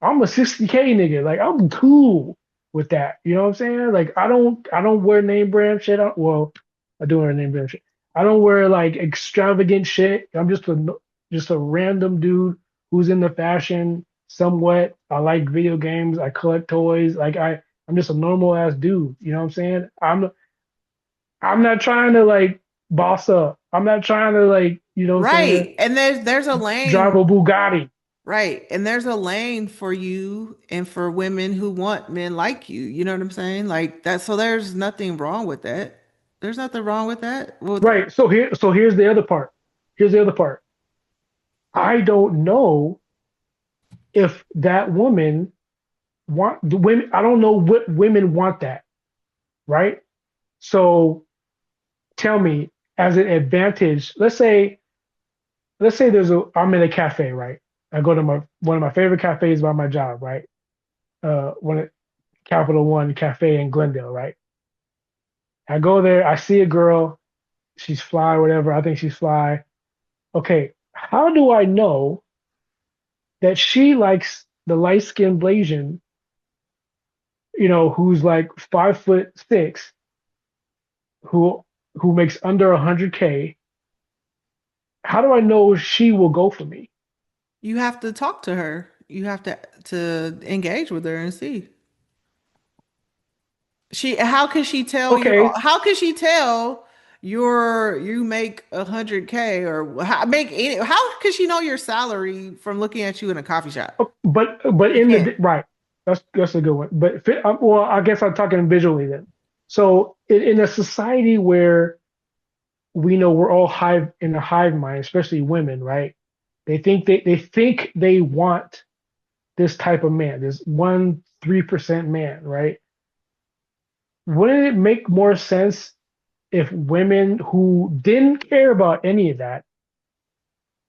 I'm a 60K nigga. Like, I'm cool with that. You know what I'm saying? Like, I don't wear name brand shit. Well, I do wear name brand shit. I don't wear like extravagant shit. I'm just a random dude who's into fashion somewhat. I like video games. I collect toys. Like, I'm just a normal ass dude. You know what I'm saying? I'm not trying to like boss up. I'm not trying to, like, you know what I'm saying, Right. And there's a drive a lane, Bugatti. right. And there's a lane for you and for women who want men like you. You know what I'm saying? Like that. So there's nothing wrong with that. There's nothing wrong with that. Well, Right. So here's the other part. Here's the other part. I don't know if that woman the women. I don't know what women want that. Right. So tell me, as an advantage, let's say I'm in a cafe, right? I go to one of my favorite cafes by my job, right? One Capital One Cafe in Glendale, right? I go there, I see a girl, she's fly, whatever. I think she's fly. Okay, how do I know that she likes the light skinned Blasian, who's like 5'6", who who makes under 100K? How do I know she will go for me? you have to talk to her. You have to engage with her and see. How can she tell you? Okay, How can she tell you make 100K or how can she know your salary from looking at you in a coffee shop? but She in can't. the right, that's a good one. But well, I guess I'm talking visually then. So in a society where we know we're all hive in a hive mind, especially women, right? They think they want this type of man, this 1-3% man, right? Wouldn't it make more sense if women who didn't care about any of that,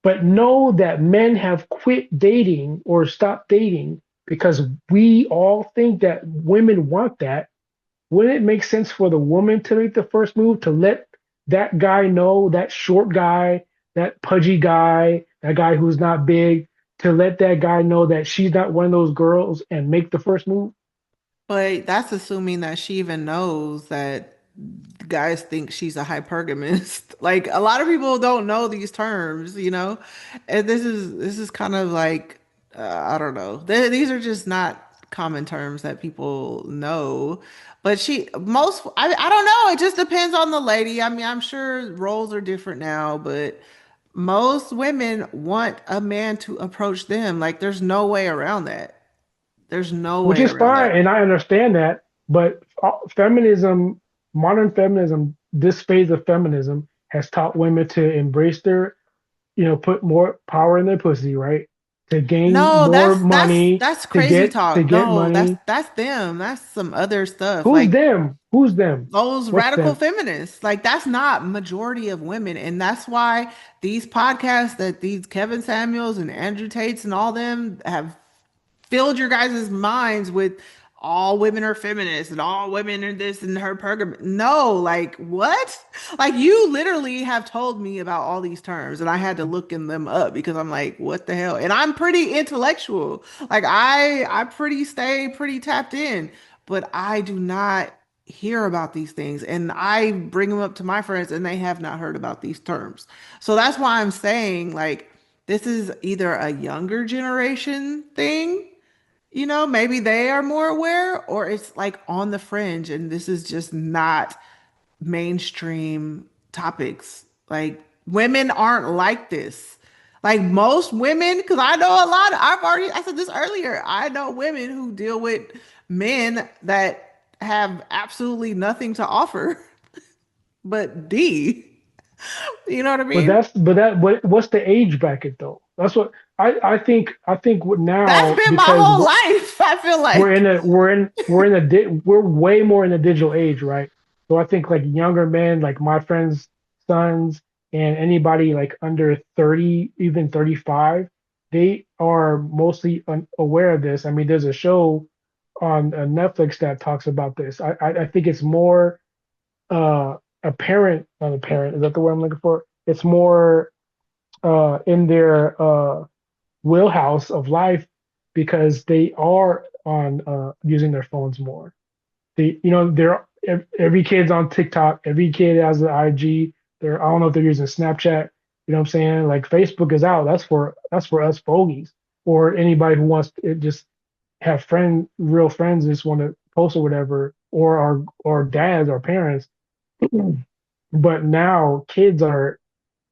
but know that men have quit dating or stopped dating because we all think that women want that, wouldn't it make sense for the woman to make the first move to let that guy know, that short guy, that pudgy guy, that guy who's not big, to let that guy know that she's not one of those girls and make the first move? But that's assuming that she even knows that guys think she's a hypergamist. Like a lot of people don't know these terms, you know? And this is kind of like I don't know. These are just not common terms that people know. But I don't know. It just depends on the lady. I mean, I'm sure roles are different now, but most women want a man to approach them. Like there's no way around that. There's no Which way is around fine, that. and I understand that. But feminism, modern feminism, this phase of feminism has taught women to embrace their, put more power in their pussy, right? To gain No, more money, that's to crazy get to talk. get No, money. that's them. That's some other stuff. Who's Like them? Who's them? those What's radical them? feminists. Like that's not majority of women. And that's why these podcasts that these Kevin Samuels and Andrew Tates and all them have filled your guys' minds with all women are feminists and all women are this and her program. No, like what? Like you literally have told me about all these terms and I had to look in them up because I'm like, what the hell? And I'm pretty intellectual. Like I pretty stay pretty tapped in, but I do not hear about these things and I bring them up to my friends and they have not heard about these terms. So that's why I'm saying like this is either a younger generation thing, maybe they are more aware, or it's like on the fringe, and this is just not mainstream topics. Like women aren't like this. Like most women, because I know a lot, I said this earlier, I know women who deal with men that have absolutely nothing to offer but D. You know what I But mean? what's the age bracket though? That's what I think That's now, been my because whole life, I feel we're like. in a we're in a we're way more in the digital age, right? So I think like younger men, like my friends' sons, and anybody like under 30, even 35, they are mostly aware of this. I mean, there's a show on Netflix that talks about this. I think it's more apparent, not apparent, is that the word I'm looking for? It's more in their wheelhouse of life because they are on using their phones more. They're every kid's on TikTok, every kid has an IG. I don't know if they're using Snapchat. You know what I'm saying? Like Facebook is out. That's for us fogies or anybody who wants to just have real friends, just want to post or whatever, or our dads, our parents. But now kids are,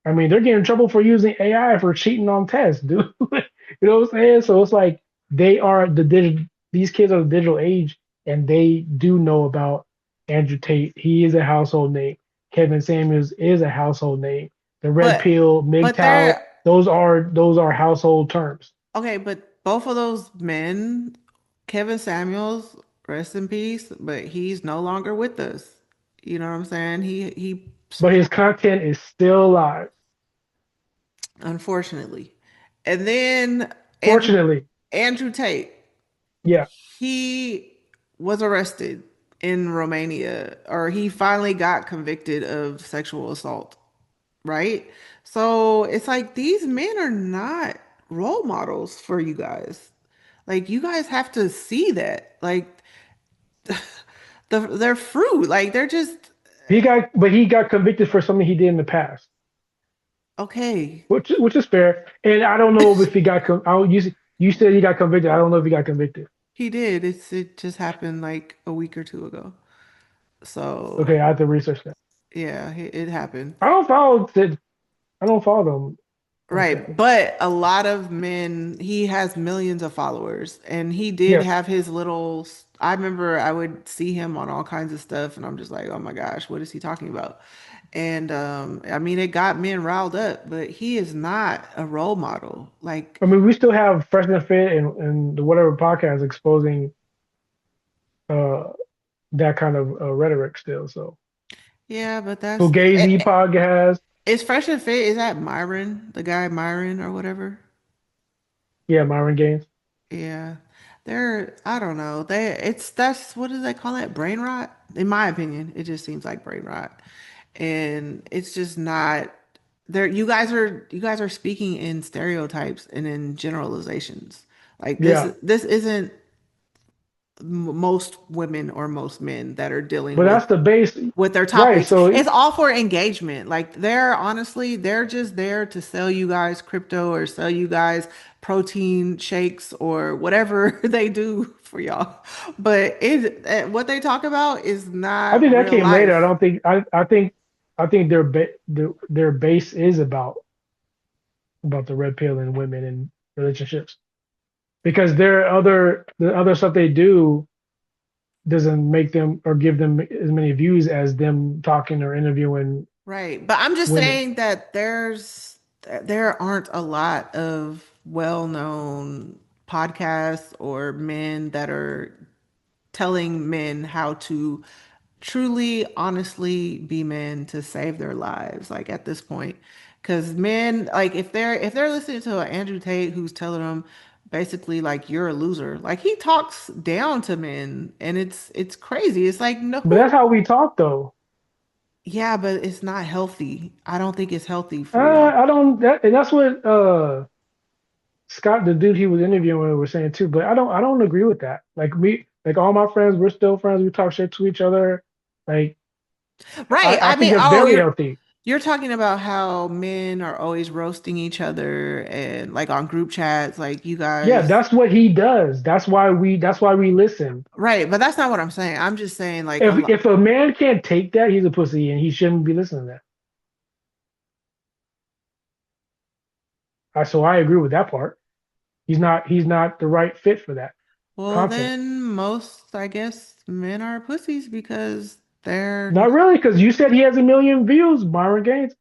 I mean, they're getting in trouble for using AI for cheating on tests, dude. You know what I'm saying? So it's like these kids are the digital age and they do know about Andrew Tate. He is a household name. Kevin Samuels is a household name. The red But pill, but MGTOW, they're those are household terms. okay, but both of those men, Kevin Samuels, rest in peace, but he's no longer with us. You know what I'm saying? He But his content is still alive. unfortunately. And then Fortunately, Andrew Tate, yeah. he was arrested in Romania, or he finally got convicted of sexual assault, right? So it's like these men are not role models for you guys. Like you guys have to see that. Like they're fruit. Like they're just But he got convicted for something he did in the past. okay. Which is fair. And I don't know if he got. I don't use it. You said he got convicted. I don't know if he got convicted. He did. It just happened like a week or two ago. Okay, So I have to research that. yeah, it happened. I don't follow it. I don't follow them like that. Right. But a lot of men, he has millions of followers and he did Yes. have his little, I remember I would see him on all kinds of stuff and I'm just like, oh my gosh, what is he talking about? And I mean, it got men riled up, but he is not a role model. Like, I mean, we still have Fresh and Fit and the whatever podcast exposing uh that kind of rhetoric still. So yeah, but that's, Fugazi podcast. is Fresh and Fit, is that Myron, the guy Myron or whatever? Yeah, Myron Gaines. Yeah. They're, I don't know. That's, what do they call it? Brain rot? In my opinion, it just seems like brain rot. And it's just not there. You guys are speaking in stereotypes and in generalizations. Like Yeah, this isn't most women or most men that are dealing but that's the base, with their right? topics. So It's all for engagement. Like they're just there to sell you guys crypto or sell you guys protein shakes or whatever they do for y'all. But what they talk about is I not think that real came later. I life. don't think. I think their base is about the red pill and women and relationships because the other stuff they do doesn't make them or give them as many views as them talking or interviewing Right. But I'm just women. saying that there aren't a lot of well-known podcasts or men that are telling men how to truly, honestly be men to save their lives, like at this point. Because men, like if they're listening to an Andrew Tate who's telling them basically like you're a loser, like he talks down to men and it's crazy. It's like no But who that's how we talk, though. yeah, but it's not healthy. I don't think it's healthy for y'all. I don't. And that's what Scott, the dude he was interviewing, was saying too. But I don't agree with that. Like me, like all my friends, we're still friends. We talk shit to each other. Like Right. I I think mean, that's oh, very you're healthy. you're talking about how men are always roasting each other and like on group chats, like you Yeah, guys. that's what he does. That's why we listen. Right, but that's not what I'm saying. I'm just saying like a If lot. a man can't take that, he's a pussy and he shouldn't be listening to that. So I agree with that part. He's not the right fit for that Well, content. then most, I guess, men are pussies because they're Not really, because you said he has a million views, Byron Gaines.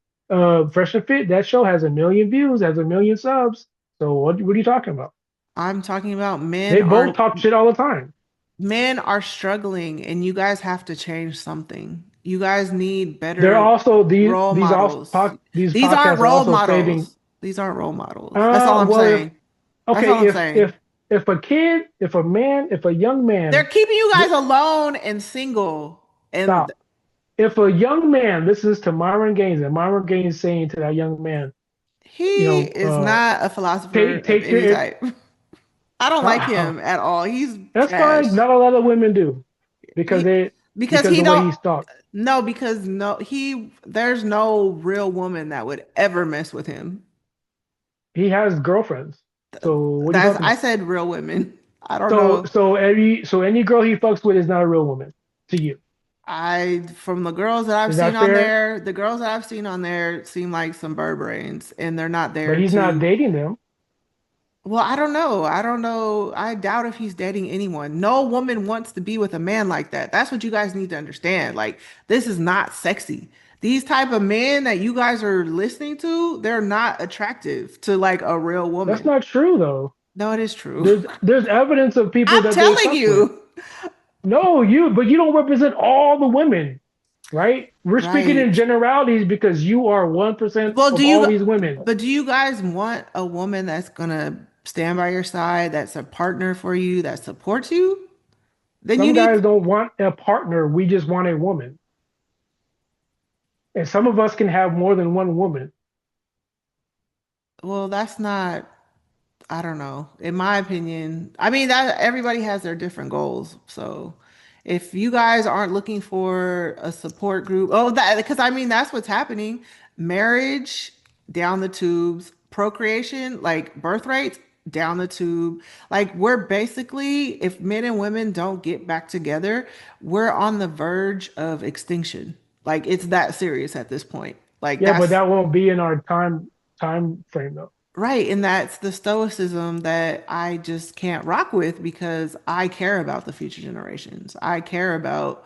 Fresh and Fit, that show has a million views, has a million subs. So what are you talking about? I'm talking about They both talk shit all the time. men are struggling and you guys have to change something. You guys need They're better also role models. these These aren't podcasts are role also saving. models. These aren't role models. That's all I'm Well, saying. That's all okay, I'm saying. if a kid, if a man, if a young They're man, keeping you guys li- alone and single. And stop. If a young man listens to Myron Gaines and Myron Gaines saying to that young man, you he know, is not a philosopher take of take any your, type. I don't like him at all. He's that's trash. fine. Not a lot of women do because He they because because he the way don't he's talked. no because no he there's no real woman that would ever mess with him. He has girlfriends. So what are you That's talking I about? said real women. I don't know. So any girl he fucks with is not a real woman to you. I from the girls that I've Is seen that on fair? there, the girls that I've seen on there seem like some bird brains and they're not But there he's not to dating them. well, I don't know. I don't know. I doubt if he's dating anyone. No woman wants to be with a man like that. That's what you guys need to understand. Like, this is not sexy. These type of men that you guys are listening to, they're not attractive to like a real That's woman. not true though. No, it is true. There's evidence of people I'm that they telling fuck with. you. No, but you don't represent all the women, right? We're speaking in Right. generalities because you are 1% Well, of all these women. do you guys want a woman that's gonna stand by your side, that's a partner for you, that supports you? Then you Some guys need don't want a partner. We just want a woman. And some of us can have more than one woman. well, that's not I don't know. In my opinion, I mean that everybody has their different goals. So if you guys aren't looking for a support group, oh that because I mean that's what's happening. Marriage down the tubes, procreation, like birth rates, down the tube. Like we're basically, if men and women don't get back together, we're on the verge of extinction. Like it's that serious at this point. Like Yeah, but that's that won't be in our time frame though. right. And that's the stoicism that I just can't rock with because I care about the future generations. I care about,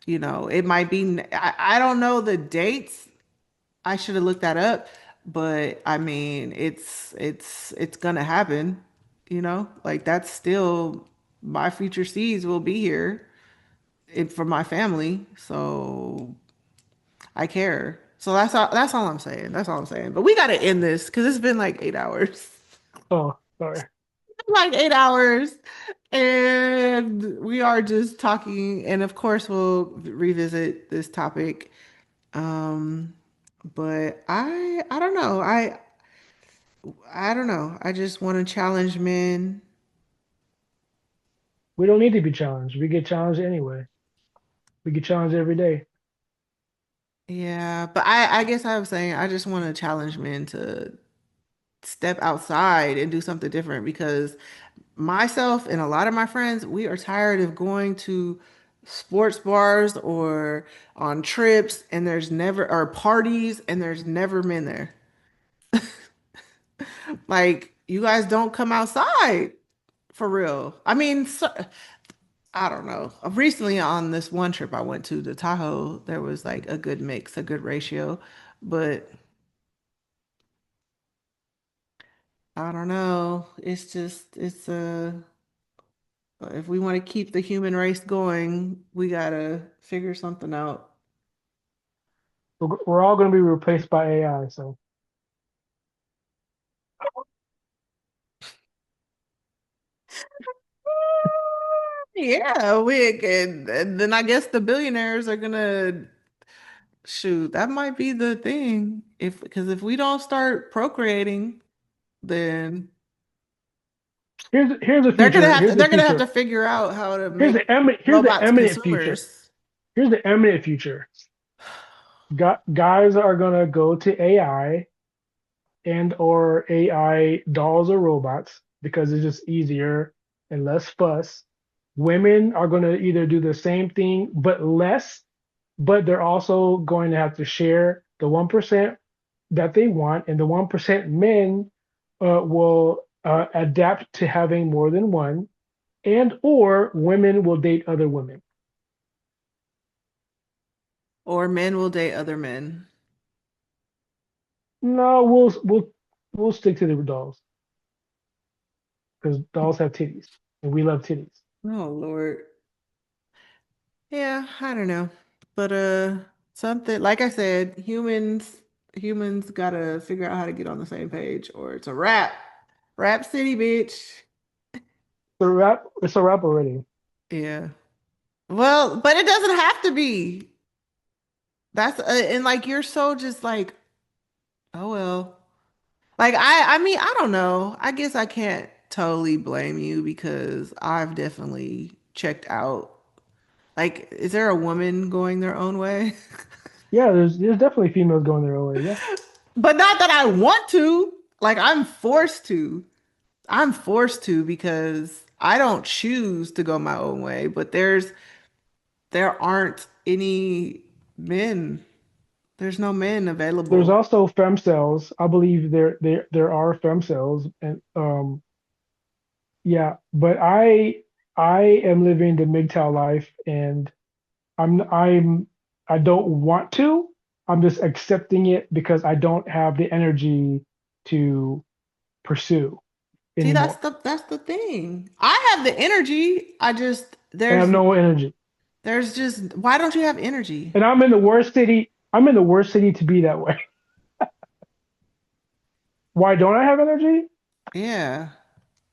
it might be, I don't know the dates. I should have looked that up, but I mean, it's gonna happen, like that's still my future seeds will be here for my family. So I care. So that's all I'm saying. That's all I'm saying. But we gotta end this because it's been like 8 hours. Oh, sorry. Like 8 hours. And we are just talking, and of course we'll revisit this topic. Um, but I don't know. I don't know. I just want to challenge men. We don't need to be challenged. We get challenged anyway. We get challenged every day. Yeah, but I guess I was saying I just want to challenge men to step outside and do something different because myself and a lot of my friends, we are tired of going to sports bars or on trips and there's never or parties and there's never men there. Like you guys don't come outside for real. I mean, I don't know. Recently on this one trip I went to Tahoe, there was like a good mix, a good ratio, but I don't know. It's just if we want to keep the human race going, we gotta figure something out. We're all going to be replaced by AI. So Yeah, we can. And then I guess the billionaires are gonna shoot. That might be the thing. If because if we don't start procreating, then here's the they're gonna future. have to Here's the they're gonna have future. to figure out how to make Here's the robots eminent future. consumers. Here's the eminent future. Guys are going to go to AI and or AI dolls or robots because it's just easier and less fuss. Women are going to either do the same thing but less, but they're also going to have to share the 1% that they want, and the 1% men will adapt to having more than one, and or women will date other women. Or men will date other men. No, we'll stick to the dolls because dolls have titties, and we love titties. Oh Lord. Yeah, I don't know. But something like I said, humans gotta figure out how to get on the same page or it's a wrap. Rap City, bitch. It's a wrap already. Yeah. Well, but it doesn't have to be. That's and like you're so just like, oh well. Like I mean, I don't know. I guess I can't totally blame you because I've definitely checked out. Like, is there a woman going their own way? Yeah, there's definitely females going their own way. Yeah, But not that I want to. Like I'm forced to. I'm forced to because I don't choose to go my own way, but there aren't any men. There's no men there's available. also femcells. I believe there are femcells, and yeah, but I am living the MGTOW life, and I'm I don't want to. I'm just accepting it because I don't have the energy to pursue See, anymore. that's the thing. I have the energy. I just I have no energy, there's just why don't you have energy? and I'm in the worst city. I'm in the worst city to be that way. Why don't I have energy? Yeah.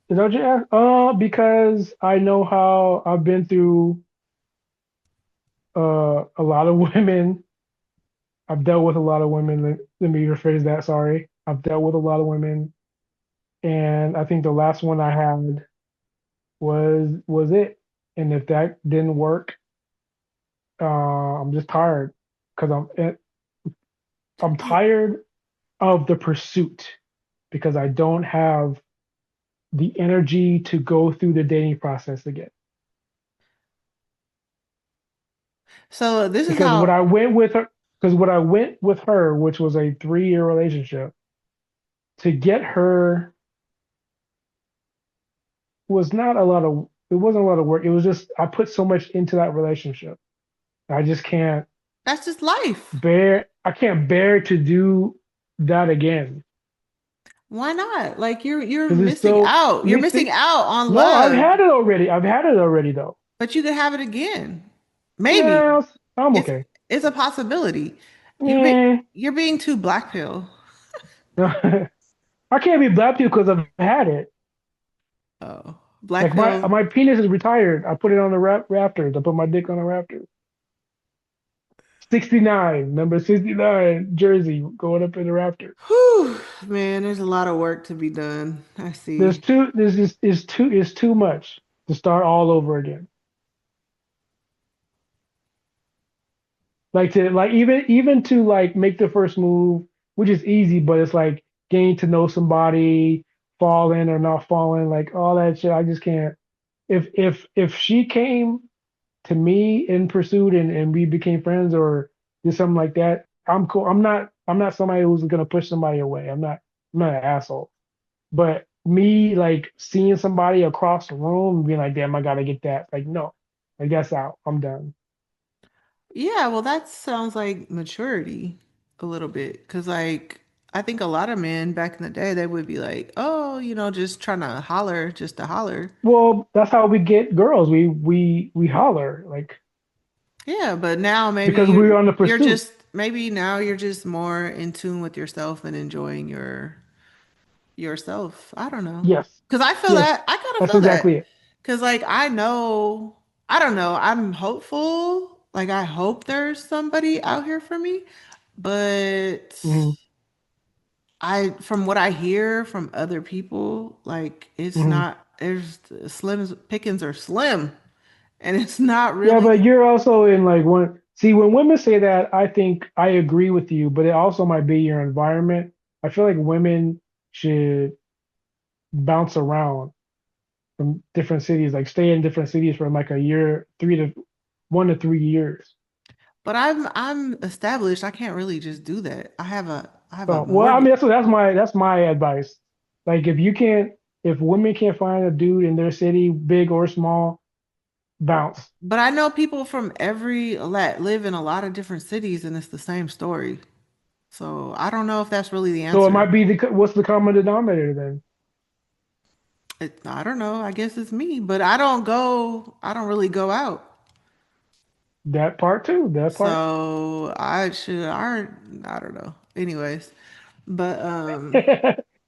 Is that what you asked? Because I know how I've been through a lot of women. I've dealt with a lot of women. Let me rephrase that. Sorry. I've dealt with a lot of women, and I think the last one I had was it. And if that didn't work, I'm just tired because I'm tired of the pursuit because I don't have the energy to go through the dating process again. So this is Because what how I went with her, because what I went with her, which was a 3 year relationship, to get her was not a lot of, it wasn't a lot of work. It was just, I put so much into that relationship. I just can't that's just life. I can't bear to do that again. Why not? Like you're Because it's missing so, out. You're we missing think, out on no, I've love, had it already. I've had it already though. but you could have it again. Maybe. Yeah, I'm It's okay. it's a possibility. Yeah. You're being too black pill. I can't be black people because I've had it. Oh, black Like my pill. my penis is retired. I put it on the rafters. I put my dick on the rafters. 69, number 69, jersey going up in the rafters. Whew, man, there's a lot of work to be done. I There's see. two. This is too much to start all over again. Like to like even to like make the first move, which is easy, but it's like getting to know somebody, falling or not falling, like all that shit. I just can't. If she came to me in pursuit and we became friends or did something like that, I'm cool. I'm not somebody who's gonna push somebody away. I'm not an asshole. But me like seeing somebody across the room and being like, damn, I gotta get that. Like, no, like that's out. I'm done. Yeah, well, that sounds like maturity a little bit. Because, like, I think a lot of men back in the day, they would be like, oh, just trying to holler just to holler. Well, that's how we get girls. We holler like Yeah, but now maybe because we're on the you're pursuit. just maybe now you're just more in tune with yourself and enjoying yourself. I don't know. Yes, Because I feel yes, that. I kind of that's feel exactly that. it. Because, like, I don't know. I'm hopeful. Like, I hope there's somebody out here for me. But Hmm. from what I hear from other people, like, it's Hmm. not, there's slim pickings are slim. And it's not Yeah, really, but you're also in like one. See, when women say that, I think I agree with you, but it also might be your environment. I feel like women should bounce around from different cities, like stay in different cities for like a year, 1 to 3 years. but I'm established. I can't really just do that. I have a So, well, I mortgage. mean, that's my advice. Like, if women can't find a dude in their city, big or small, bounce. But I know people from every that live in a lot of different cities and it's the same story. So I don't know if that's really the So it answer. might be what's the common denominator then? I don't know. I guess it's me, but I don't really go out. That part too. That part. So I don't know. Anyways, but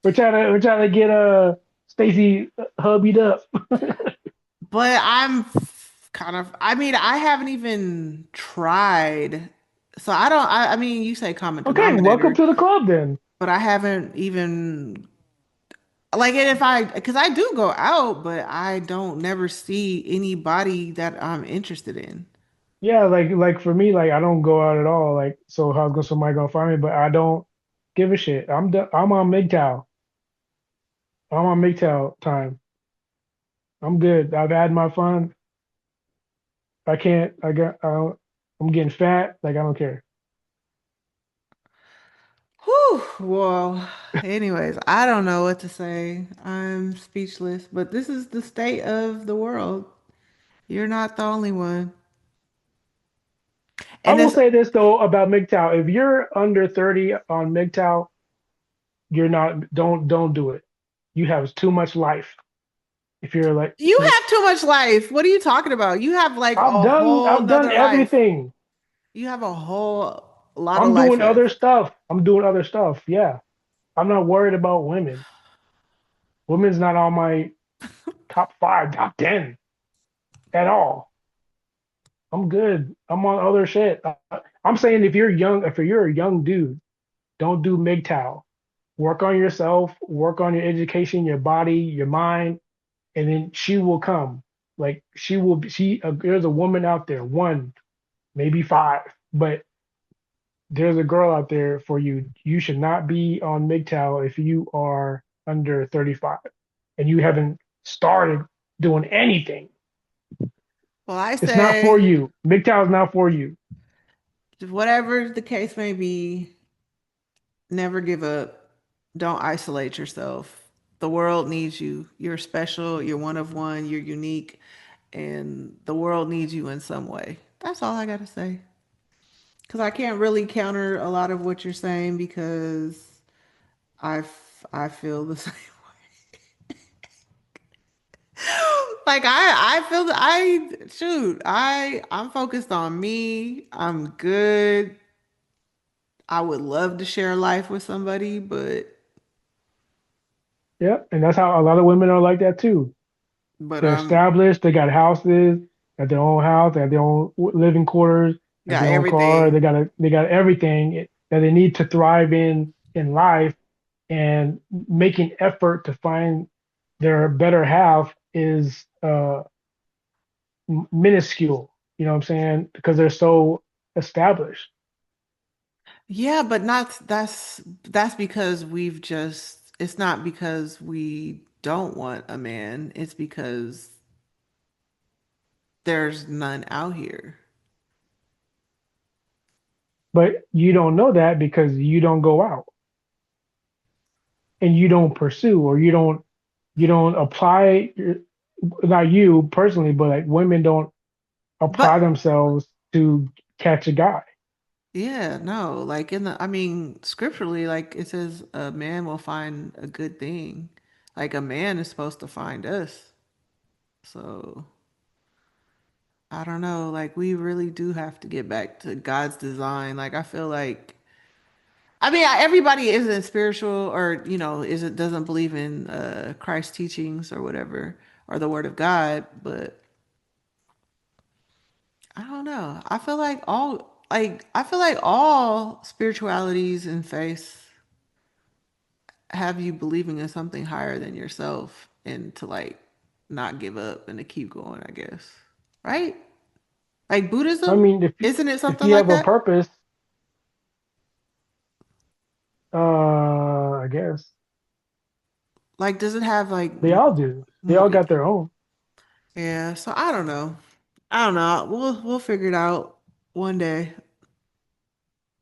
We're trying to get Stacey hubbied up. I'm kind of, I mean, I haven't even tried. So I mean, you say common Okay, welcome denominator, to the club then. but I haven't even like, and because I do go out, but I don't never see anybody that I'm interested in. Yeah, like for me, like I don't go out at all. Like, so how's somebody gonna find me? But I don't give a shit. I'm on MGTOW. I'm on MGTOW time. I'm good. I've had my fun. I can't. I'm getting fat. Like I don't care. Whew. Well, anyways, I don't know what to say. I'm speechless, but this is the state of the world. You're not the only one. I And will this, say this though about MGTOW. If you're under 30 on MGTOW, you're not. Don't do it. You have too much life. If you're like, you have too much life. What are you talking about? You have like I've a done whole I've done nother life. everything. You have a whole lot of I'm life doing other left. stuff. I'm doing other stuff. Yeah. I'm not worried about women. Women's not on my top five, top 10 at all. I'm good. I'm on other shit. I'm saying if you're a young dude, don't do MGTOW. Work on yourself, work on your education, your body, your mind, and then she will come. Like she will be, there's a woman out there, one, maybe five, but there's a girl out there for you. You should not be on MGTOW if you are under 35. and you haven't started doing anything. Well, I It's not for say, you. MGTOW is not for you. whatever the case may be, never give up. Don't isolate yourself. The world needs you. You're special. You're one of one. You're unique. And the world needs you in some way. That's all I got to say. Because I can't really counter a lot of what you're saying because I feel the same way. Like I feel I shoot, I'm focused on me. I'm good. I would love to share life with somebody, Yeah, and that's how a lot of women are like that too. but They're I'm established. They got houses, at their own house, they have their own living quarters, at got their own car. everything. They got everything that they need to thrive in life. And making effort to find their better half is minuscule. You know what I'm saying? Because they're so established. Yeah, but not that's because we've just it's not because we don't want a man. It's because there's none out here. But you don't know that because you don't go out and you don't pursue, or you don't apply. Not you personally, but like women don't apply But themselves to catch a guy. yeah, no, like in the, I mean, scripturally, like it says a man will find a good thing. Like a man is supposed to find us. So I don't know, like we really do have to get back to God's design. Like I feel like, I mean, everybody isn't spiritual or, isn't, doesn't believe in Christ's teachings or whatever, or the word of God, but I don't know. I feel like all spiritualities and faiths have you believing in something higher than yourself and to like not give up and to keep going, I guess. Right? Like I Buddhism, mean, isn't it if something you like have a that? purpose, I guess Like, does it have like they all do. They more? all got their own. Yeah, so I don't know. I don't know. We'll figure it out one day.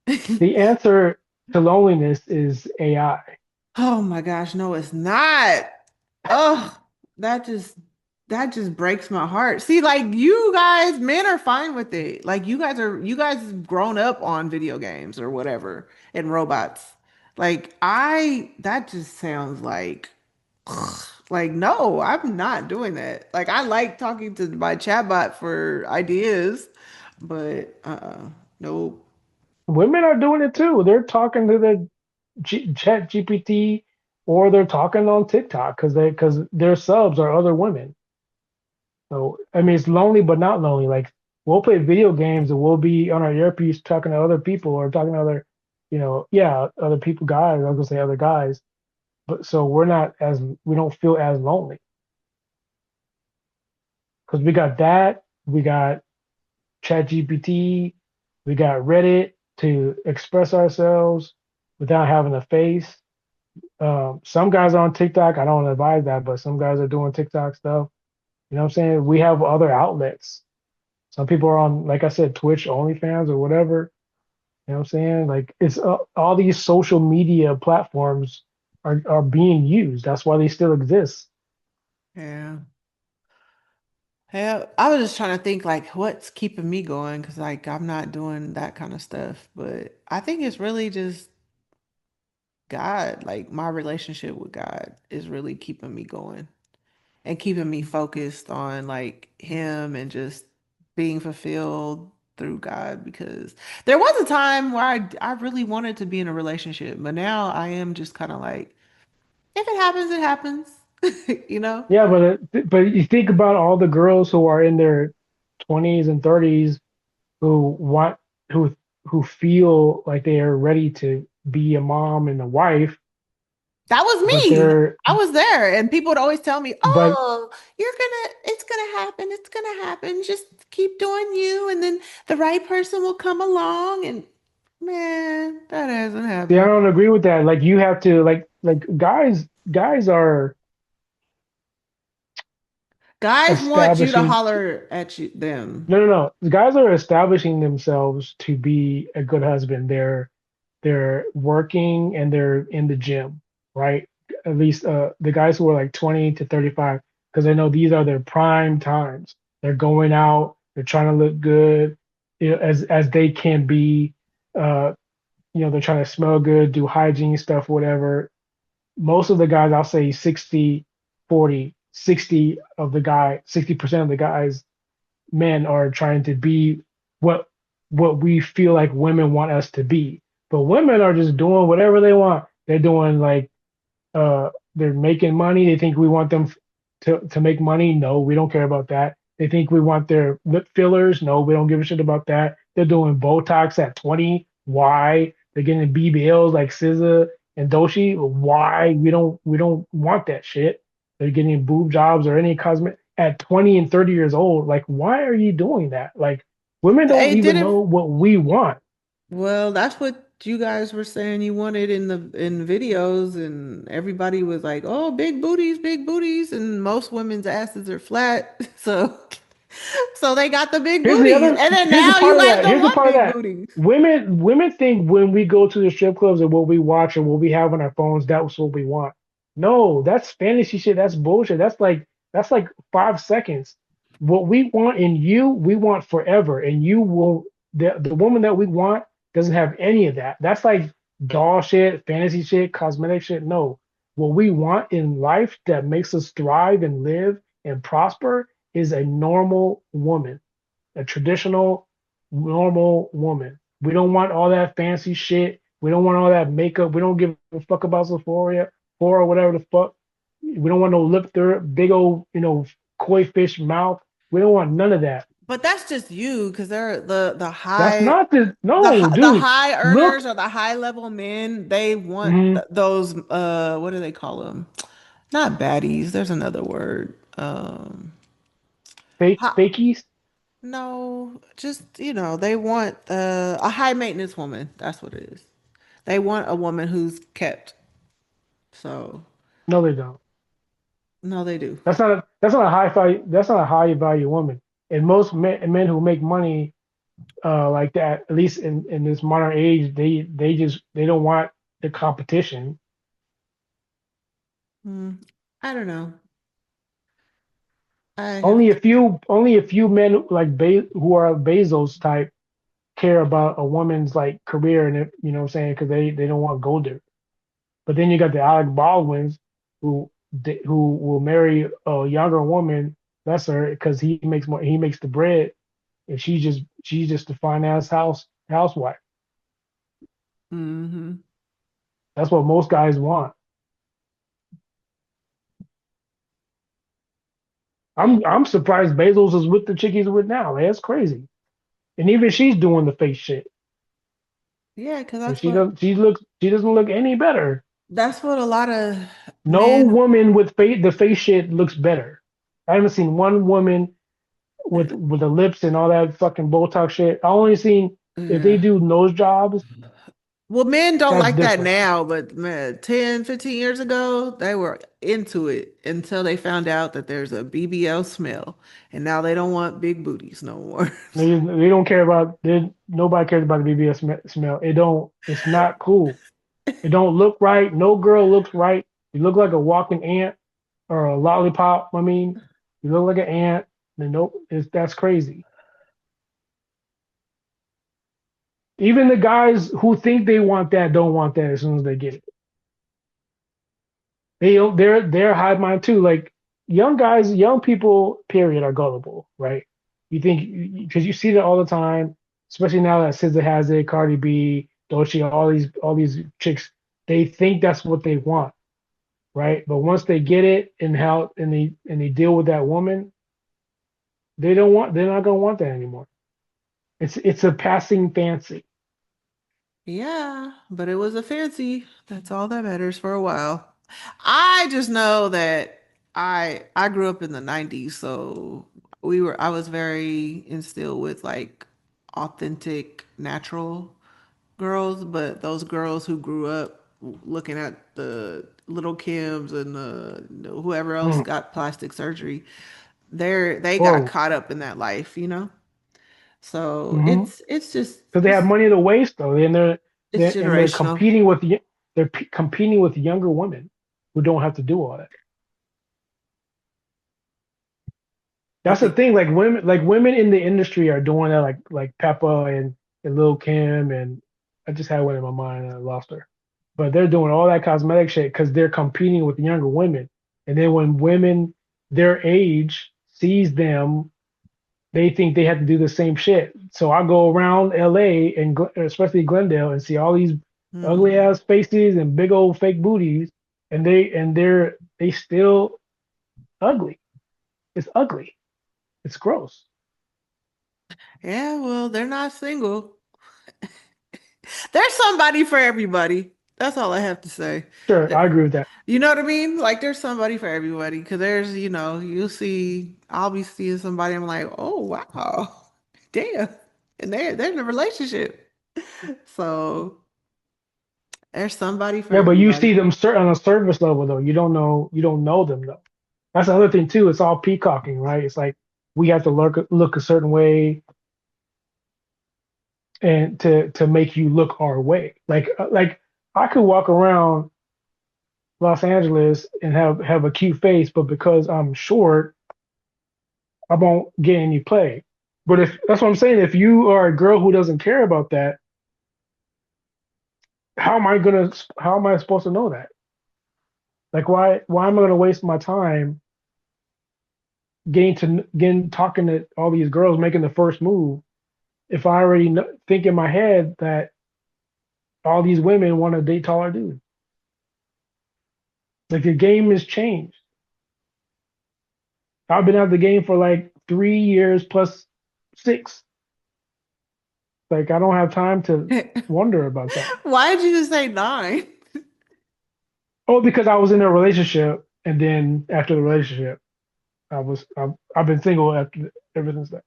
The answer to loneliness is AI. Oh my gosh, no, it's not. Oh, that just that just breaks my heart. See, like you guys, men are fine with it. Like you guys have grown up on video games or whatever and robots. Like that just sounds like like no, I'm not doing that. Like I like talking to my chatbot for ideas, but nope. Women are doing it too. They're talking to the Chat GPT, or they're talking on TikTok because their subs are other women. So I mean, it's lonely but not lonely. Like we'll play video games and we'll be on our earpiece talking to other people or talking to other, yeah, other people, guys. I was gonna say other guys, but so we don't feel as lonely because we got that, we got ChatGPT, we got Reddit to express ourselves without having a face. Some guys are on TikTok. I don't advise that, but some guys are doing TikTok stuff. You know what I'm saying? We have other outlets. Some people are on, like I said, Twitch, OnlyFans, or whatever. You know what I'm saying? Like it's all these social media platforms are being used. That's why they still exist. Yeah. Yeah, I was just trying to think like what's keeping me going because like I'm not doing that kind of stuff. But I think it's really just God. Like my relationship with God is really keeping me going and keeping me focused on like Him and just being fulfilled through God. Because there was a time where I really wanted to be in a relationship, but now I am just kind of like, if it happens, it happens, you know? Yeah, but you think about all the girls who are in their 20s and 30s who want who who feel like they are ready to be a mom and a wife, That was but me. they're I was there, and people would always tell me, but "Oh, it's gonna happen. It's gonna happen. Just keep doing you, and then the right person will come along." And man, that hasn't see, I happened. don't agree with that. Like you have to like guys are Guys want you to establishing. holler at you them. No, no, no. The guys are establishing themselves to be a good husband. They're working and they're in the gym, right? At least the guys who are like 20 to 35, because I know these are their prime times. They're going out, they're trying to look good, as they can be. Uh, they're trying to smell good, do hygiene stuff, whatever. Most of the guys, I'll say 60, 40, 60% of the guys, men are trying to be what we feel like women want us to be. But women are just doing whatever they want. They're doing like they're making money. They think we want them to make money. No, we don't care about that. They think we want their lip fillers. No, we don't give a shit about that. They're doing Botox at 20. Why? They're getting BBLs like SZA and Doshi. Why? We don't want that shit. They're getting boob jobs or any cosmetic at 20 and 30 years old. Like, why are you doing that? Like, women don't They even didn't. know what we want. Well, that's what you guys were saying you wanted in videos, and everybody was like, "Oh, big booties," and most women's asses are flat. So they got the big booties, and then Here's the now you part of guys that. don't Here's the want part of big that. booties. Women think when we go to the strip clubs and what we watch and what we have on our phones, that's what we want. No, that's fantasy shit. That's bullshit. That's like 5 seconds. What we want in you, we want forever. And you will the woman that we want doesn't have any of that. That's like doll shit, fantasy shit, cosmetic shit. No. What we want in life that makes us thrive and live and prosper is a normal woman, a traditional, normal woman. We don't want all that fancy shit. We don't want all that makeup. We don't give a fuck about Sephora or whatever the fuck. We don't want no lip there, big old, koi fish mouth. We don't want none of that. But that's just you, because they're the That's high not the the no, hi- the dude. high Look, earners or the high level men. They want mhm, those what do they call them? Not baddies. There's another word. fakies. No, just they want a high maintenance woman. That's what it is. They want a woman who's kept. So, No, they don't. no, they do. That's not a high value. That's not a high value woman. And most men who make money like that, at least in this modern age, they don't want the competition. Hmm. I don't know. I have Only a few men like who are Bezos type care about a woman's like career and what I'm saying, because they don't want gold digger. But then you got the Alec Baldwins who will marry a younger woman, lesser, because he makes more, he makes the bread, and she's just a fine ass housewife. hmm That's what most guys want. I'm surprised Bezos is with the chick he's with now. Like, that's crazy. And even she's doing the face shit. Yeah, because And she doesn't look any better. that's what a lot of No men. woman with the face shit looks better. I haven't seen one woman with the lips and all that fucking Botox shit. I only seen if they Yeah. do nose jobs, Well, men don't that's like that different. now, but man, 10, 15 years ago, they were into it until they found out that there's a BBL smell. And now they don't want big booties no more. They don't care about nobody cares about the BBS smell. It's not cool. It don't look right. No girl looks right. You look like a walking ant or a lollipop. I mean, you look like an ant. Then nope, that's crazy. Even the guys who think they want that don't want that as soon as they get it. They're hive mind too. Like young guys, young people, period, are gullible, right? You think because you see that all the time, especially now that SZA has it, Cardi B, Doechii, all these chicks, they think that's what they want, right? But once they get it and they deal with that woman, they're not gonna want that anymore. It's a passing fancy. Yeah, but it was a fancy. That's all that matters for a while. I just know that I grew up in the 90s, so I was very instilled with like authentic, natural girls, but those girls who grew up looking at the little Kims and whoever else Mm. got plastic surgery, They got Whoa. caught up in that life, you know? So Mm-hmm. it's just Because they have money to waste though, and it's they're generational. competing with competing with younger women who don't have to do all that. I That's the think thing. Like women in the industry are doing that, like Peppa and Lil Kim, and I just had one in my mind and I lost her. But they're doing all that cosmetic shit because they're competing with younger women. And then when women their age sees them, they think they have to do the same shit. So I go around LA and especially Glendale and see all these ugly mhm. ass faces and big old fake booties, and they still ugly. It's ugly. It's gross. Yeah, well, they're not single. There's somebody for everybody. That's all I have to say. Sure, Th- I agree with that. You know what I mean? Like there's somebody for everybody. Because there's, you'll see, I'll be seeing somebody, I'm like, oh wow, damn. And they're in a relationship. So there's somebody for Yeah, but you see everybody. them on a surface level though. You don't know them though. That's the other thing too. It's all peacocking, right? It's like we have to look a certain way and to make you look our way. Like I could walk around Los Angeles and have a cute face, but because I'm short, I won't get any play. But if that's what I'm saying, if you are a girl who doesn't care about that, how am I supposed to know that? Like why am I gonna waste my time getting talking to all these girls making the first move if I already think in my head that all these women want to date taller dudes? Like the game has changed. I've been out of the game for like 3 years plus 6. Like I don't have time to wonder about that. Why did you just say nine? Oh, because I was in a relationship, and then after the relationship, I've been single ever since that.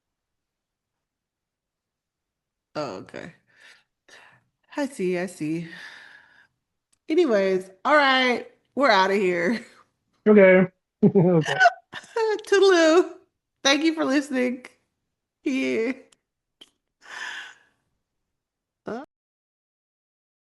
Oh, okay. I see, I see. Anyways, all right, we're out of here. Okay, okay. Toodaloo. Thank you for listening. Yeah.